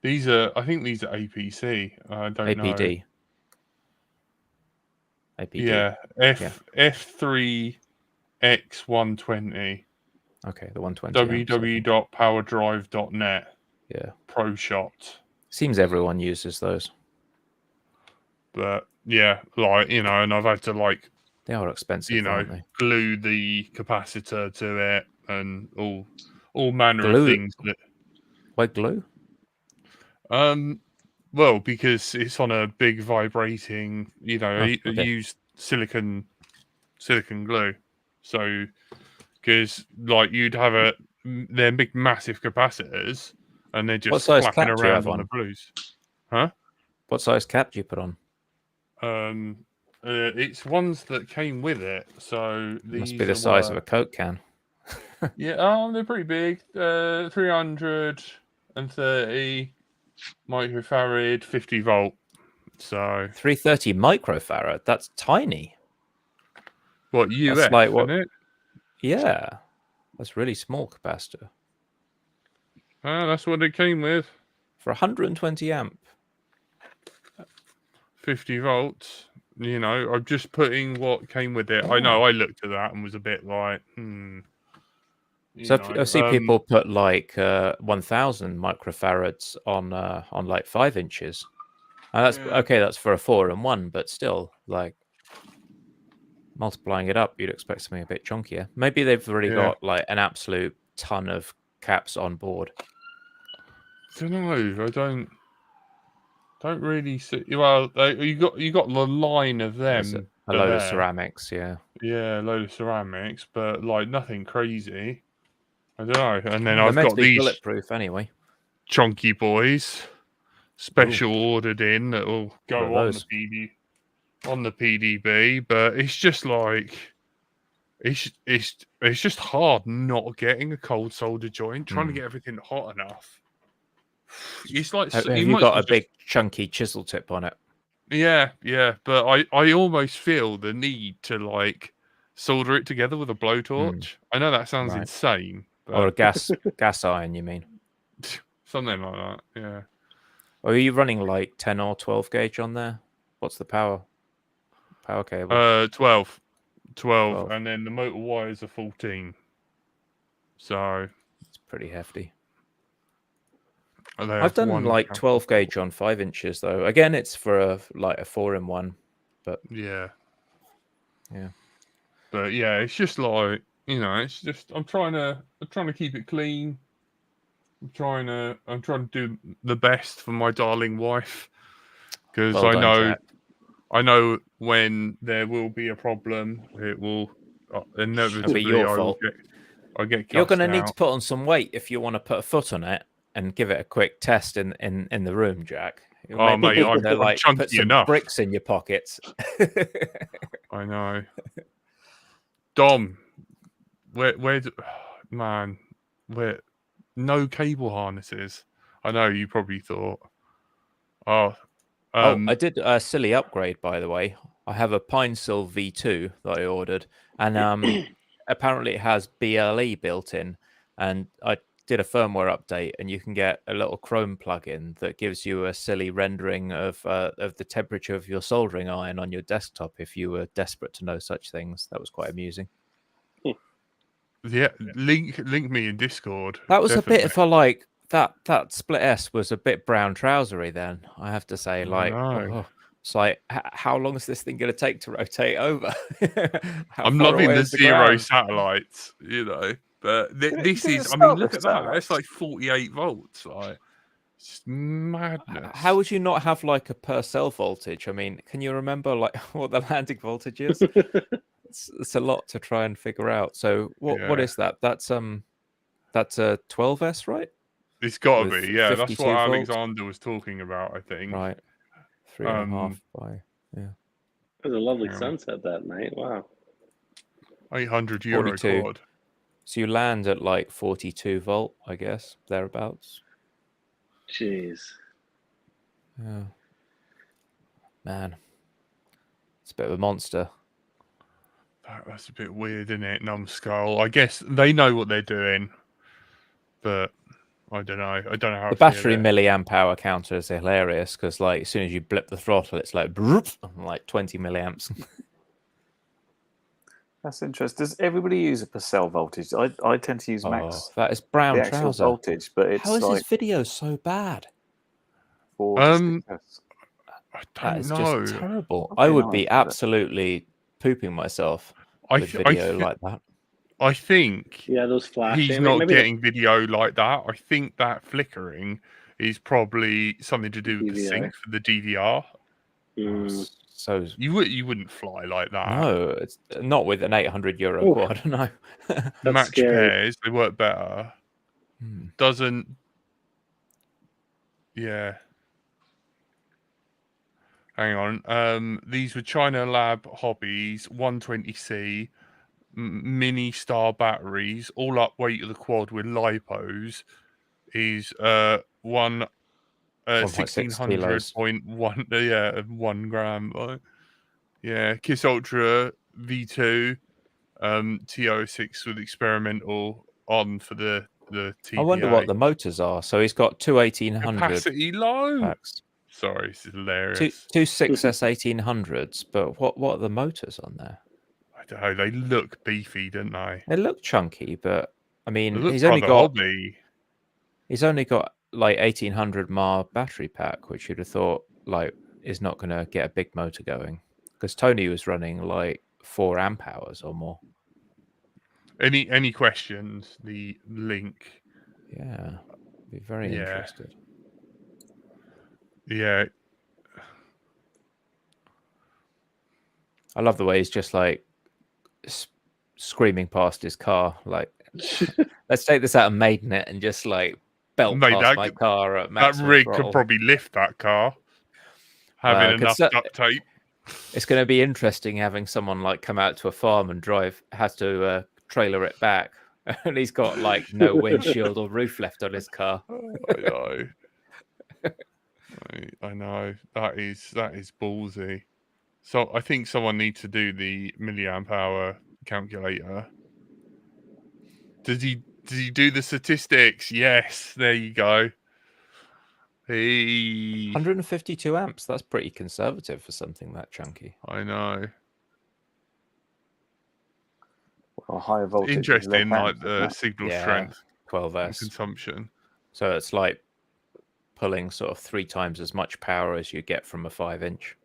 S1: I think these are APC. I don't know.
S3: APD.
S1: Yeah, F3X120.
S3: Okay, the 120.
S1: www.powerdrive.net.
S3: Yeah.
S1: Pro shot.
S3: Seems everyone uses those.
S1: But yeah, like, and I've had to like,
S3: They are expensive, aren't they?
S1: glue the capacitor to it and all manner of things that.
S3: Why glue?
S1: Well, because it's on a big vibrating, I used silicon glue. So, because like you'd have they're big, massive capacitors, and they're just flapping around on the blues. Huh?
S3: What size cap do you put on?
S1: It's ones that came with it. So these
S3: must be the size of a Coke can.
S1: Yeah, they're pretty big. 330 microfarad, 50 volt. So
S3: 330 microfarad. That's tiny.
S1: What UF?
S3: That's like what?
S1: Isn't it?
S3: Yeah, that's really small capacitor.
S1: That's what it came with.
S3: For 120 amp.
S1: 50 volts. You know, I'm just putting what came with it. I know I looked at that and was a bit like,
S3: So I see people put like 1,000 microfarads on like 5 inches. And that's okay. That's for a 4-in-1, but still, like multiplying it up, you'd expect something a bit chunkier. Maybe they've already got like an absolute ton of caps on board.
S1: I don't know. I don't really see. Well, you got the line of them.
S3: A load of ceramics, yeah.
S1: Yeah, a load of ceramics, but like nothing crazy. I don't know. And then
S3: They're
S1: I've
S3: meant
S1: got
S3: to be
S1: these
S3: bulletproof anyway.
S1: chunky boys, special ordered in that will go on the PDB. But it's just like it's just hard not getting a cold solder joint, trying to get everything hot enough. It's like
S3: have you got a big chunky chisel tip on it?
S1: Yeah, but I almost feel the need to like solder it together with a blowtorch. I know that sounds insane, but...
S3: or a gas iron, you mean?
S1: Something like that, yeah.
S3: Or are you running like 10 or 12 gauge on there? What's the power cable?
S1: 12, and then the motor wires are 14. So
S3: it's pretty hefty.
S1: I've
S3: done like 12 gauge on 5 inches though. Again, it's for a 4-in-1, but
S1: yeah.
S3: But
S1: yeah, it's just like, you know, it's just I'm trying to keep it clean. I'm trying to do the best for my darling wife, because I know when there will be a problem, it will inevitably
S3: be your fault.
S1: I'll get
S3: you're going to need to put on some weight if you want to put a foot on it and give it a quick test in the room, Jack.
S1: Oh, mate, I'm chunky
S3: put some
S1: enough.
S3: Bricks in your pockets.
S1: I know. Dom, where no cable harnesses. I know you probably thought.
S3: I did a silly upgrade, by the way. I have a Pinesil V2 that I ordered, and apparently it has BLE built in, and I did a firmware update, and you can get a little Chrome plugin that gives you a silly rendering of the temperature of your soldering iron on your desktop if you were desperate to know such things. That was quite amusing.
S1: Yeah, link me in Discord.
S3: That was definitely a bit for like that Split S was a bit brown trousery then, I have to say. Like, it's like, how long is this thing going to take to rotate over?
S1: I'm loving the zero satellites, you know. But this is, I mean, look at that. That's like 48 volts. Like, it's just madness.
S3: How would you not have like a per cell voltage? I mean, can you remember like what the landing voltage is? It's a lot to try and figure out. So what is that? That's a 12S, right?
S1: It's got to be, yeah. That's what Alexander was talking about, I think.
S3: Right. 3.5 by, yeah.
S4: It was a lovely sunset that night. Wow.
S1: 800 euro quad.
S3: So you land at like 42 volt, I guess, thereabouts.
S4: Jeez.
S3: Yeah. Man. It's a bit of a monster.
S1: That's a bit weird, isn't it? Numbskull. I guess they know what they're doing, but I don't know. I don't know how.
S3: The battery milliamp hour counter is hilarious because, like, as soon as you blip the throttle, it's like, like 20 milliamps.
S2: That's interesting. Does everybody use a per cell voltage? I tend to use max.
S3: That is brown trouser
S2: voltage, but it's
S3: how is this video so bad?
S1: I don't
S3: that is
S1: know.
S3: Just terrible. I would be absolutely pooping myself with video like that.
S1: I think
S4: those flashing.
S1: He's not getting video like that. I think that flickering is probably something to do with the sync for the DVR.
S3: So
S1: you wouldn't fly like that.
S3: No, it's not with an 800 euro quad. No.
S1: Match pairs, they work better. Doesn't. Yeah. Hang on. These were China Lab Hobbies 120C mini star batteries. All up weight of the quad with lipos is 1600.1 1 gram. Yeah, Kiss Ultra V2 TO6 with experimental on for the the TDA.
S3: I wonder what the motors are. So he's got two 1800
S1: capacity low.
S3: packs.
S1: Sorry, this is hilarious.
S3: Two 6S 1800s, but what are the motors on there?
S1: I don't know. They look beefy, don't they?
S3: They look chunky, but I
S1: They
S3: mean,
S1: look
S3: he's only
S1: rather
S3: got
S1: hobby.
S3: like 1800 mAh battery pack, which you'd have thought like is not going to get a big motor going, because Tony was running like 4 amp hours or more.
S1: Any questions? The link.
S3: Yeah, be very interested.
S1: Yeah.
S3: I love the way he's just like screaming past his car, like, let's take this out and maiden it and just like belt
S1: Mate,
S3: past my car at
S1: that
S3: maximum
S1: rig
S3: throttle.
S1: could probably lift that car. Having enough duct tape.
S3: It's going to be interesting having someone like come out to a farm and has to trailer it back, and he's got like no windshield or roof left on his car.
S1: I know. I know. That is ballsy. So I think someone needs to do the milliamp hour calculator. Does he do the statistics? Yes, there you go.
S3: 152 amps. That's pretty conservative for something that chunky.
S1: I know.
S2: Well, higher voltage.
S1: Interesting, like the signal strength,
S3: 12S
S1: consumption.
S3: So it's like pulling sort of 3 times as much power as you get from a 5-inch.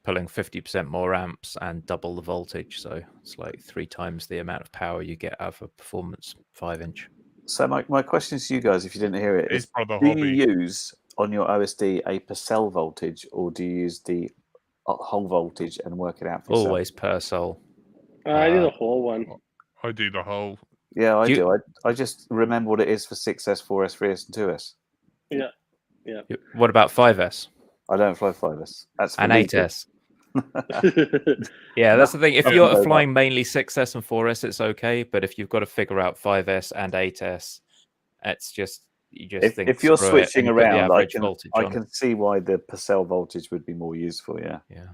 S3: Pulling 50% more amps and double the voltage, so it's like 3 times the amount of power you get out of a performance 5-inch.
S2: So my question to you guys, if you didn't hear it, is do you use on your OSD a per cell voltage, or do you use the whole voltage and work it out for yourself?
S3: Always per cell.
S4: I do the whole one.
S1: I do the whole.
S2: Yeah, I do. I just remember what it is for 6S, 4S, 3S, and 2S.
S4: Yeah, yeah.
S3: What about 5S?
S2: I don't fly 5S. That's
S3: and 8S. Yeah, that's the thing. If you're flying mainly 6S and 4S, it's okay. But if you've got to figure out 5S and 8S, it's just think
S2: if you're switching around, I
S3: can
S2: see why the per cell voltage would be more useful. Yeah.
S3: Yeah.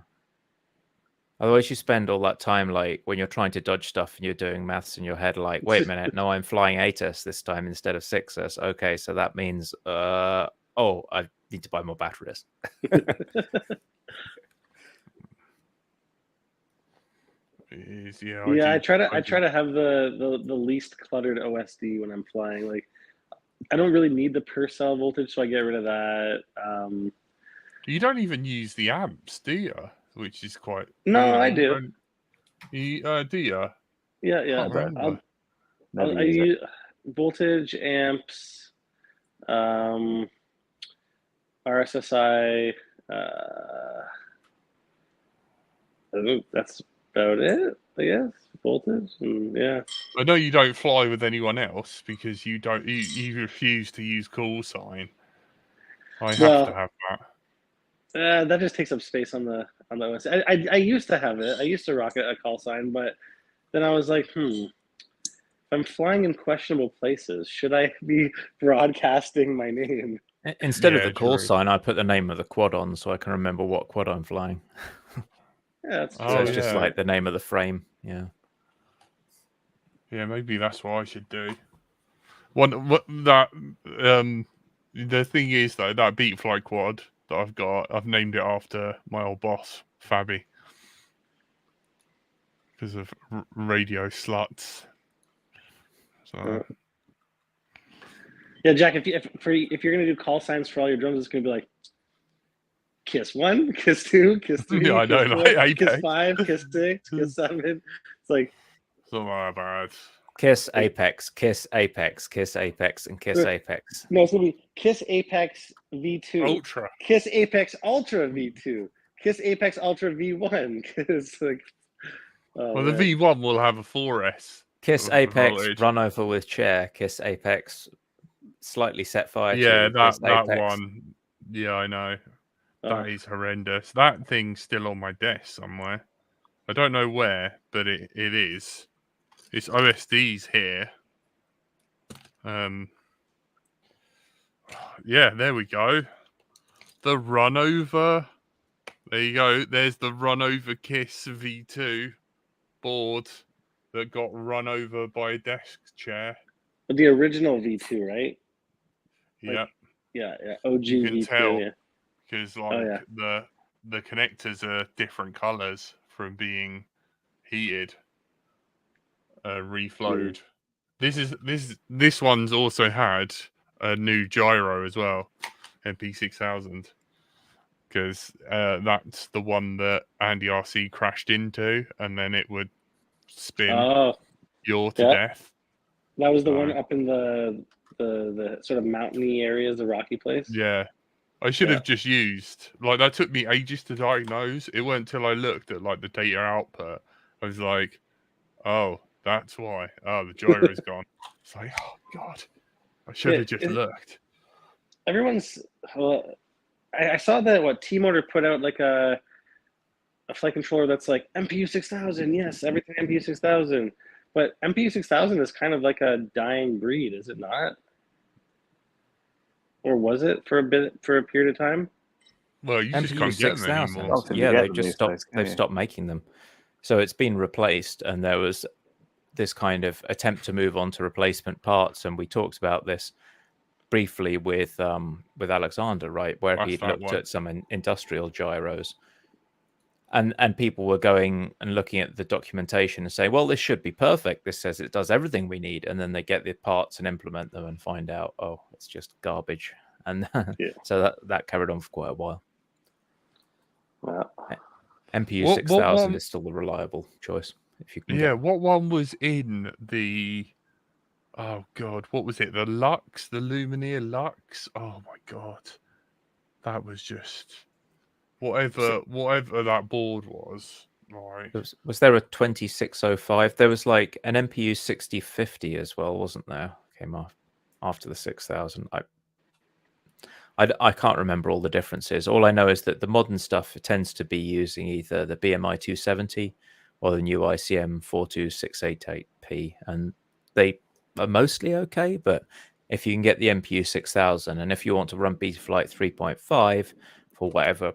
S3: Otherwise, you spend all that time like when you're trying to dodge stuff and you're doing maths in your head, like, wait a minute, no, I'm flying 8S this time instead of 6S. Okay, so that means, I need to buy more batteries.
S4: I try to have the least cluttered OSD when I'm flying. Like, I don't really need the per cell voltage, so I get rid of that.
S1: You don't even use the amps, do you? Which is quite.
S4: No, I do.
S1: Do you?
S4: Yeah. I use voltage, amps, RSSI. That's about it, I guess. Voltage, and yeah.
S1: I know you don't fly with anyone else because you don't. You refuse to use call sign. I have to have that.
S4: That just takes up space on the OS. I used to have it. I used to rock a call sign, but then I was like, if I'm flying in questionable places, should I be broadcasting my name?
S3: Instead of the call sign, I put the name of the quad on so I can remember what quad I'm flying.
S4: Yeah, that's
S3: so it's just like the name of the frame. Yeah.
S1: Yeah, maybe that's what I should do. The thing is though, that Beat Fly quad that I've got, I've named it after my old boss, Fabby, because of radio sluts. So.
S4: Yeah, Jack. If you're gonna do call signs for all your drums, it's gonna be like kiss 1, kiss 2, kiss 3,
S1: yeah, I know,
S4: like, kiss 5, kiss 6, kiss 7. It's like
S1: it's not that bad.
S3: Kiss Apex, kiss Apex, kiss Apex, and kiss Apex.
S4: No, it's gonna be kiss Apex V2,
S1: Ultra,
S4: kiss Apex Ultra V2, kiss Apex Ultra V1. It's like,
S1: well, the V1 will have a 4S.
S3: Kiss Apex, voltage. Run over with chair. Kiss Apex, slightly set fire.
S1: Yeah, that one. Yeah, I know. That is horrendous. That thing's still on my desk somewhere. I don't know where, but it is. It's OSD's here. Yeah, there we go. The run over. There you go. There's the run over Kiss V2 board that got run over by a desk chair.
S4: But the original V2, right?
S1: Yeah,
S4: Yeah, OG
S1: you can
S4: V2.
S1: tell
S4: Yeah.
S1: because
S4: Oh, yeah.
S1: the connectors are different colors from being heated, reflowed. This one's also had a new gyro as well, MP6000, because that's the one that Andy RC crashed into, and then it would spin
S4: Oh,
S1: yaw to
S4: yeah.
S1: death.
S4: That was the
S1: So,
S4: one up in the sort of mountainy areas, the rocky place.
S1: yeah. I should
S4: Yeah.
S1: have just used, like, that took me ages to diagnose. It weren't until I looked at like the data output, I was like, oh, that's why. Oh, the gyro's gone. It's like, oh god, I should have just looked.
S4: Everyone's. Well, I saw that T-Motor put out like a flight controller that's like MPU 6000. Yes, everything MPU 6000. But MPU 6000 is kind of like a dying breed, is it not? Or was it for a period of time?
S1: Well, you just
S3: MPU
S1: can't get them
S3: 6000.
S1: anymore.
S2: Often
S3: Yeah,
S2: you get
S3: they've
S2: them
S3: just
S2: these
S3: stopped.
S2: days, can't
S3: They've
S2: you?
S3: stopped making them. So it's been replaced, and there was this kind of attempt to move on to replacement parts, and we talked about this briefly with Alexander, right, where
S1: That's
S3: he'd
S1: that
S3: looked
S1: one.
S3: at some industrial gyros, and people were going and looking at the documentation and saying, well, this should be perfect. This says it does everything we need, and then they get the parts and implement them and find out, oh, it's just garbage. And so that carried on for quite a while.
S4: Wow.
S3: MPU 6000 is still the reliable choice. If you can
S1: what one was in the, oh god, what was it? The Lux, the Lumineer Lux. Oh my god, that was just whatever that board was. Right.
S3: Was there a 2605? There was like an MPU 6050 as well, wasn't there? Came off after the 6000. I can't remember all the differences. All I know is that the modern stuff tends to be using either the BMI 270 or the new ICM 42688P, and they are mostly okay. But if you can get the MPU 6000, and if you want to run Betaflight 3.5 for whatever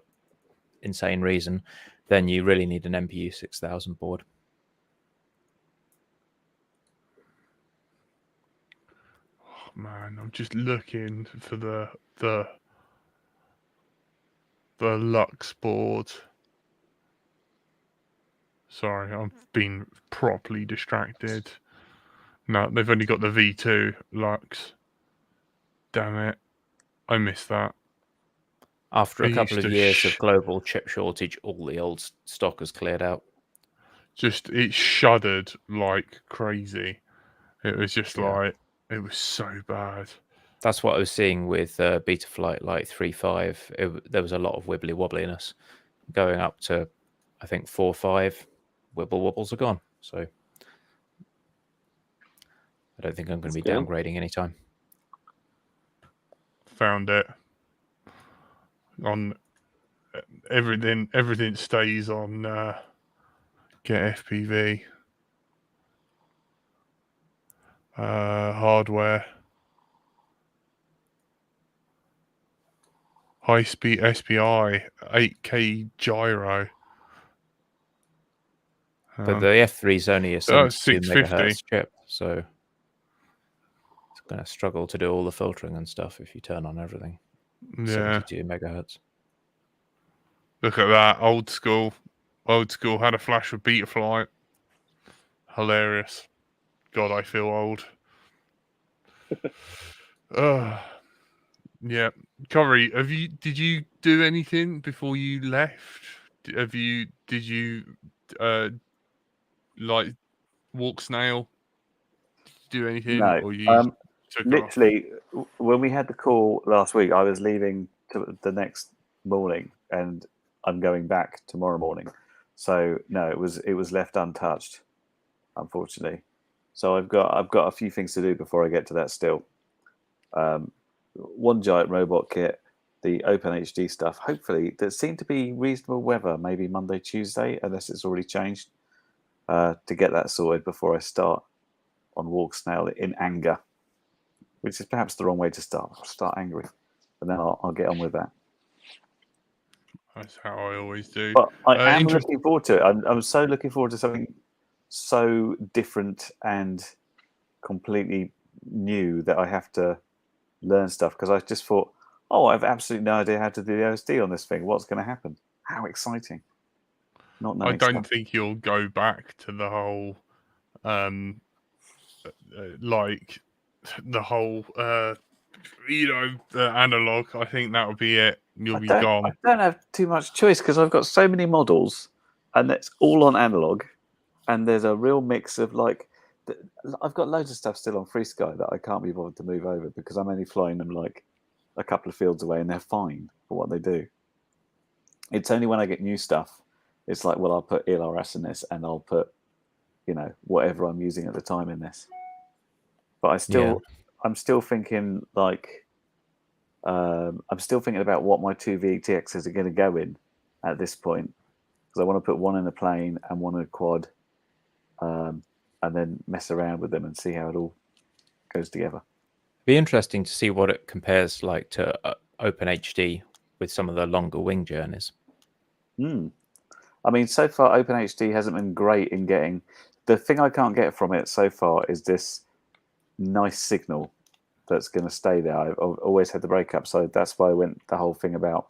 S3: insane reason, then you really need an MPU 6000 board.
S1: Oh, man, I'm just looking for the Lux board. Sorry, I've been properly distracted. No, they've only got the V2 Lux. Damn it. I missed that.
S3: After a couple of years of global chip shortage, all the old stock has cleared out.
S1: It shuddered like crazy. It was just like, it was so bad.
S3: That's what I was seeing with Betaflight like 3.5. There was a lot of wibbly wobbliness going up to, I think, 4.5. Wobbles are gone. So I don't think I'm going to be downgrading anytime.
S1: Found it. On everything stays on Get FPV. Hardware. High speed SPI, 8K gyro.
S3: But the F3 is only a 72 megahertz chip, so it's going to struggle to do all the filtering and stuff if you turn on everything.
S1: Yeah.
S3: 72 megahertz.
S1: Look at that, old school. Old school had a flash with Betaflight. Hilarious. God, I feel old. Yeah. Corey, did you do anything before you left? Did you like walk snail? Did you do anything?
S2: No.
S1: Or you took
S2: literally, when we had the call last week, I was leaving the next morning, and I'm going back tomorrow morning. So no, it was left untouched, unfortunately. So I've got a few things to do before I get to that still. One giant robot kit, the OpenHD stuff. Hopefully, there seemed to be reasonable weather, maybe Monday, Tuesday, unless it's already changed, to get that sorted before I start on Walk Snail in anger, which is perhaps the wrong way to start. I'll start angry, and then I'll get on with that.
S1: That's how I always do.
S2: But I am looking forward to it. I'm so looking forward to something so different and completely new that I have to learn stuff, because I just thought, oh, I have absolutely no idea how to do the OSD on this thing. What's going to happen? How exciting! Not knowing
S1: I don't
S2: stuff.
S1: think you'll go back to the whole, like the whole, the analog. I think that'll be it. You'll be
S2: I
S1: gone.
S2: don't have too much choice because I've got so many models, and it's all on analog, and there's a real mix of like. I've got loads of stuff still on FreeSky that I can't be bothered to move over because I'm only flying them like a couple of fields away, and they're fine for what they do. It's only when I get new stuff, it's like, well, I'll put ELRS in this, and I'll put, whatever I'm using at the time in this. But I'm still thinking like, I'm still thinking about what my two VTXs are going to go in at this point, because I want to put one in a plane and one in a quad, and then mess around with them and see how it all goes together.
S3: Be interesting to see what it compares like to OpenHD with some of the longer wing journeys.
S2: I mean, so far OpenHD hasn't been great in getting. The thing I can't get from it so far is this nice signal that's going to stay there. I've always had the breakup, so that's why I went the whole thing about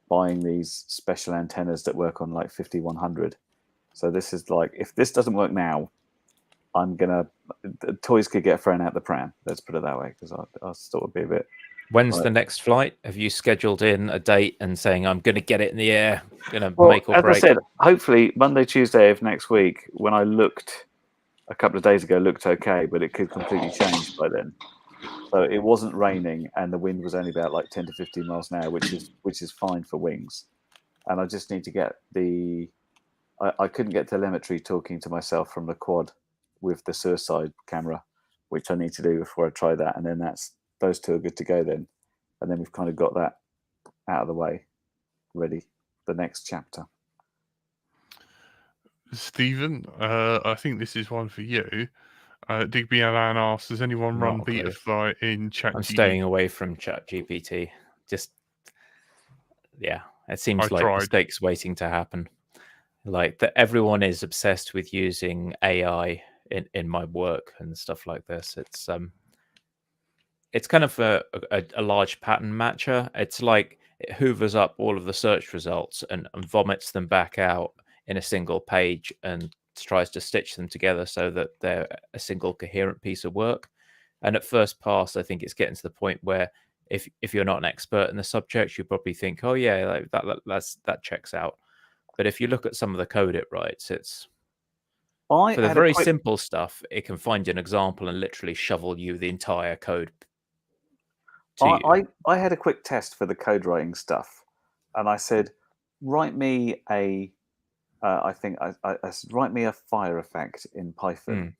S2: buying these special antennas that work on like 5100. So this is like, if this doesn't work now, the toys could get thrown out the pram. Let's put it that way, because I thought it'd be a bit.
S3: When's the next flight? Have you scheduled in a date and saying, I'm going to get it in the air, going to make or break?
S2: As I said, hopefully Monday, Tuesday of next week. When I looked a couple of days ago, looked okay, but it could completely change by then. So it wasn't raining, and the wind was only about like 10 to 15 miles an hour, which is fine for wings. And I just need to get I couldn't get telemetry talking to myself from the quad with the suicide camera, which I need to do before I try that. And then those two are good to go then. And then we've kind of got that out of the way, ready for the next chapter.
S1: Stephen, I think this is one for you. Digby Alan asks, does anyone run Betaflight in ChatGPT?
S3: I'm staying away from ChatGPT. Just, it seems like mistakes waiting to happen. Like that, everyone is obsessed with using AI in my work and stuff like this. It's kind of a large pattern matcher. It's like it hoovers up all of the search results and vomits them back out in a single page and tries to stitch them together so that they're a single coherent piece of work. And at first pass, I think it's getting to the point where if you're not an expert in the subject, you probably think, oh yeah, that checks out. But if you look at some of the code it writes, it's for the very simple stuff, it can find you an example and literally shovel you the entire code.
S2: I had a quick test for the code writing stuff, and I said, write me I said, write me a fire effect in Python,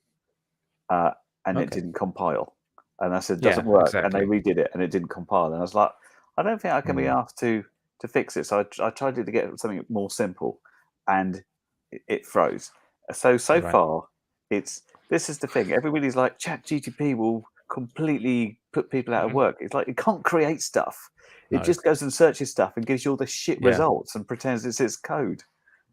S2: and it didn't compile. And I said, doesn't work. Exactly. And they redid it, and it didn't compile. And I was like, I don't think I can be asked to fix it. So I tried to get something more simple, and it froze. So far, this is the thing. Everybody's like, ChatGPT will completely put people out of work. It's like, it can't create stuff. It just goes and searches stuff and gives you all the shit results and pretends it's its code.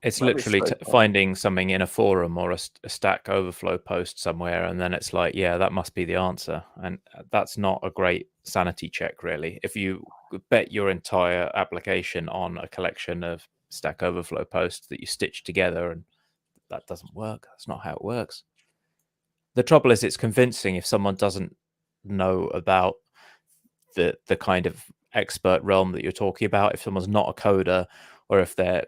S3: It's literally finding something in a forum or a Stack Overflow post somewhere, and then it's like, yeah, that must be the answer. And that's not a great sanity check, really. If you bet your entire application on a collection of Stack Overflow posts that you stitch together, and that doesn't work. That's not how it works. The trouble is, it's convincing if someone doesn't know about the kind of expert realm that you're talking about. If someone's not a coder, or if they're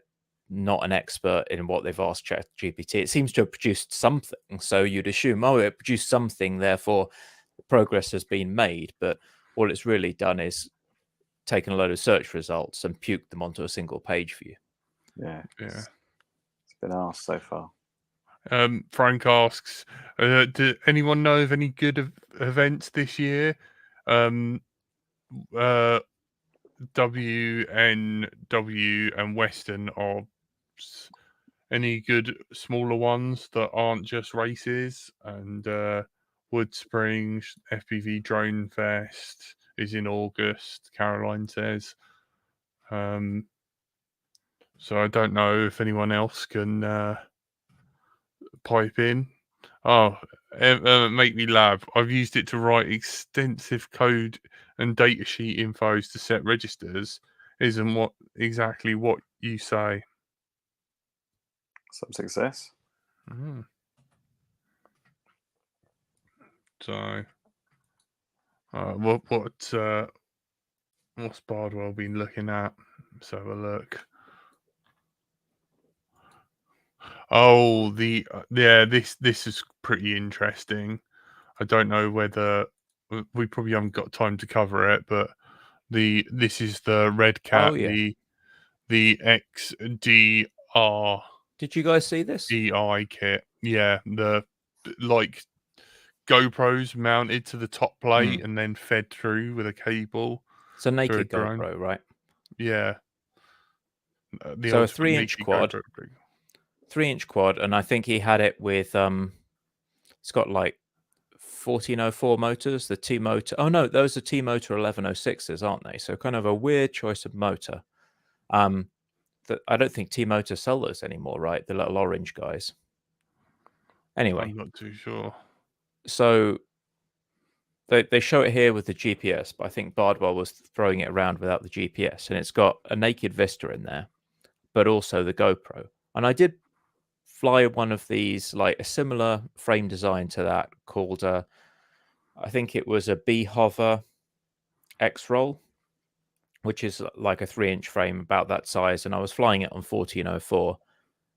S3: not an expert in what they've asked ChatGPT, it seems to have produced something. So you'd assume, oh, it produced something, therefore progress has been made. But all it's really done is taken a load of search results and puked them onto a single page for you.
S2: Yeah. It's been asked so far.
S1: Frank asks, do anyone know of any good events this year? WNW and Western are any good smaller ones that aren't just races? And Wood Springs FPV Drone Fest is in August, Caroline says. So I don't know if anyone else can pipe in. Oh, make me laugh. I've used it to write extensive code and datasheet infos to set registers. Isn't what exactly what you say.
S2: Some success.
S1: Mm. So, what's Bardwell been looking at? Let's have a look. Oh, this is pretty interesting. I don't know whether we probably haven't got time to cover it, but this is the Red Cat,
S3: Oh, yeah.
S1: the XDR
S3: Did you guys see this?
S1: EI kit. Yeah, the like GoPros mounted to the top plate and then fed through with a cable.
S3: It's a
S1: through a
S3: naked
S1: drone.
S3: GoPro, right?
S1: Yeah. The
S3: So a
S1: ultimate
S3: 3-inch
S1: naked
S3: quad.
S1: GoPro rig.
S3: 3-inch quad, and I think he had it with it's got like 1404 motors, the T-motor. Oh no, those are T-motor 1106s, aren't they? So kind of a weird choice of motor. That I don't think T-motor sell those anymore, right? The little orange guys. Anyway,
S1: I'm not too sure.
S3: so they show it here with the GPS, but I think Bardwell was throwing it around without the GPS, and it's got a naked Vista in there, but also the GoPro. And I did fly one of these, like a similar frame design to that, called I think it was a B-Hover X-Roll, which is like a 3-inch frame about that size, and I was flying it on 1404,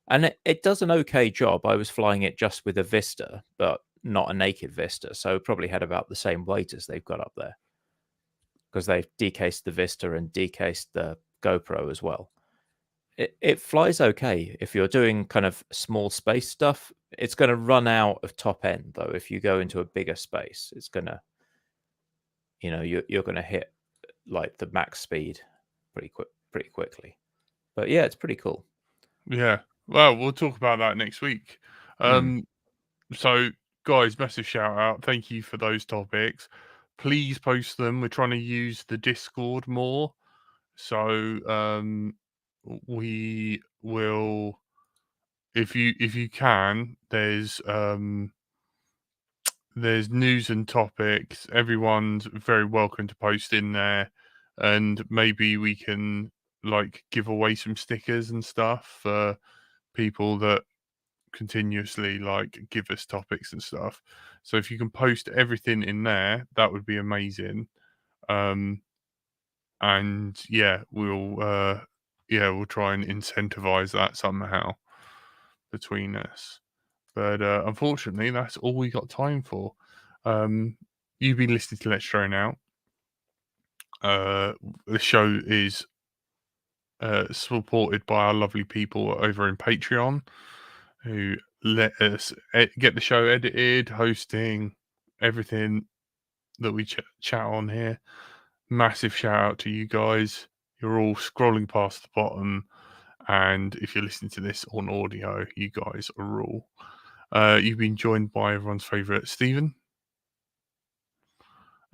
S3: and it does an okay job. I was flying it just with a Vista, but not a naked Vista, so probably had about the same weight as they've got up there, because they've decased the Vista and decased the GoPro as well. It flies okay if you're doing kind of small space stuff. It's going to run out of top end though. If you go into a bigger space, it's going to, you're going to hit like the max speed pretty quickly. But yeah, it's pretty cool.
S1: Yeah. Well, we'll talk about that next week. So, guys, massive shout out. Thank you for those topics. Please post them. We're trying to use the Discord more. So, we will, if you can, there's news and topics. Everyone's very welcome to post in there, and maybe we can like give away some stickers and stuff for people that continuously like give us topics and stuff. So if you can post everything in there, that would be amazing. And yeah, we'll try and incentivize that somehow between us. But unfortunately, that's all we got time for. You've been listening to Let's Drone Out. The show is supported by our lovely people over in Patreon, who let us get the show edited, hosting, everything that we chat on here. Massive shout out to you guys. You're all scrolling past the bottom, and if you're listening to this on audio, you guys are all. You've been joined by everyone's favourite Stephen,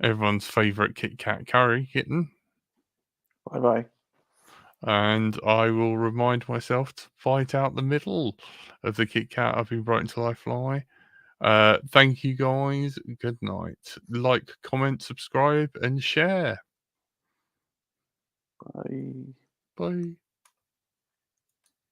S1: everyone's favourite Kit Kat Curry Kitten.
S2: Bye bye.
S1: And I will remind myself to bite out the middle of the Kit Kat. I've been bright until I fly. Thank you guys. Good night. Like, comment, subscribe, and share.
S2: Bye.
S1: Bye.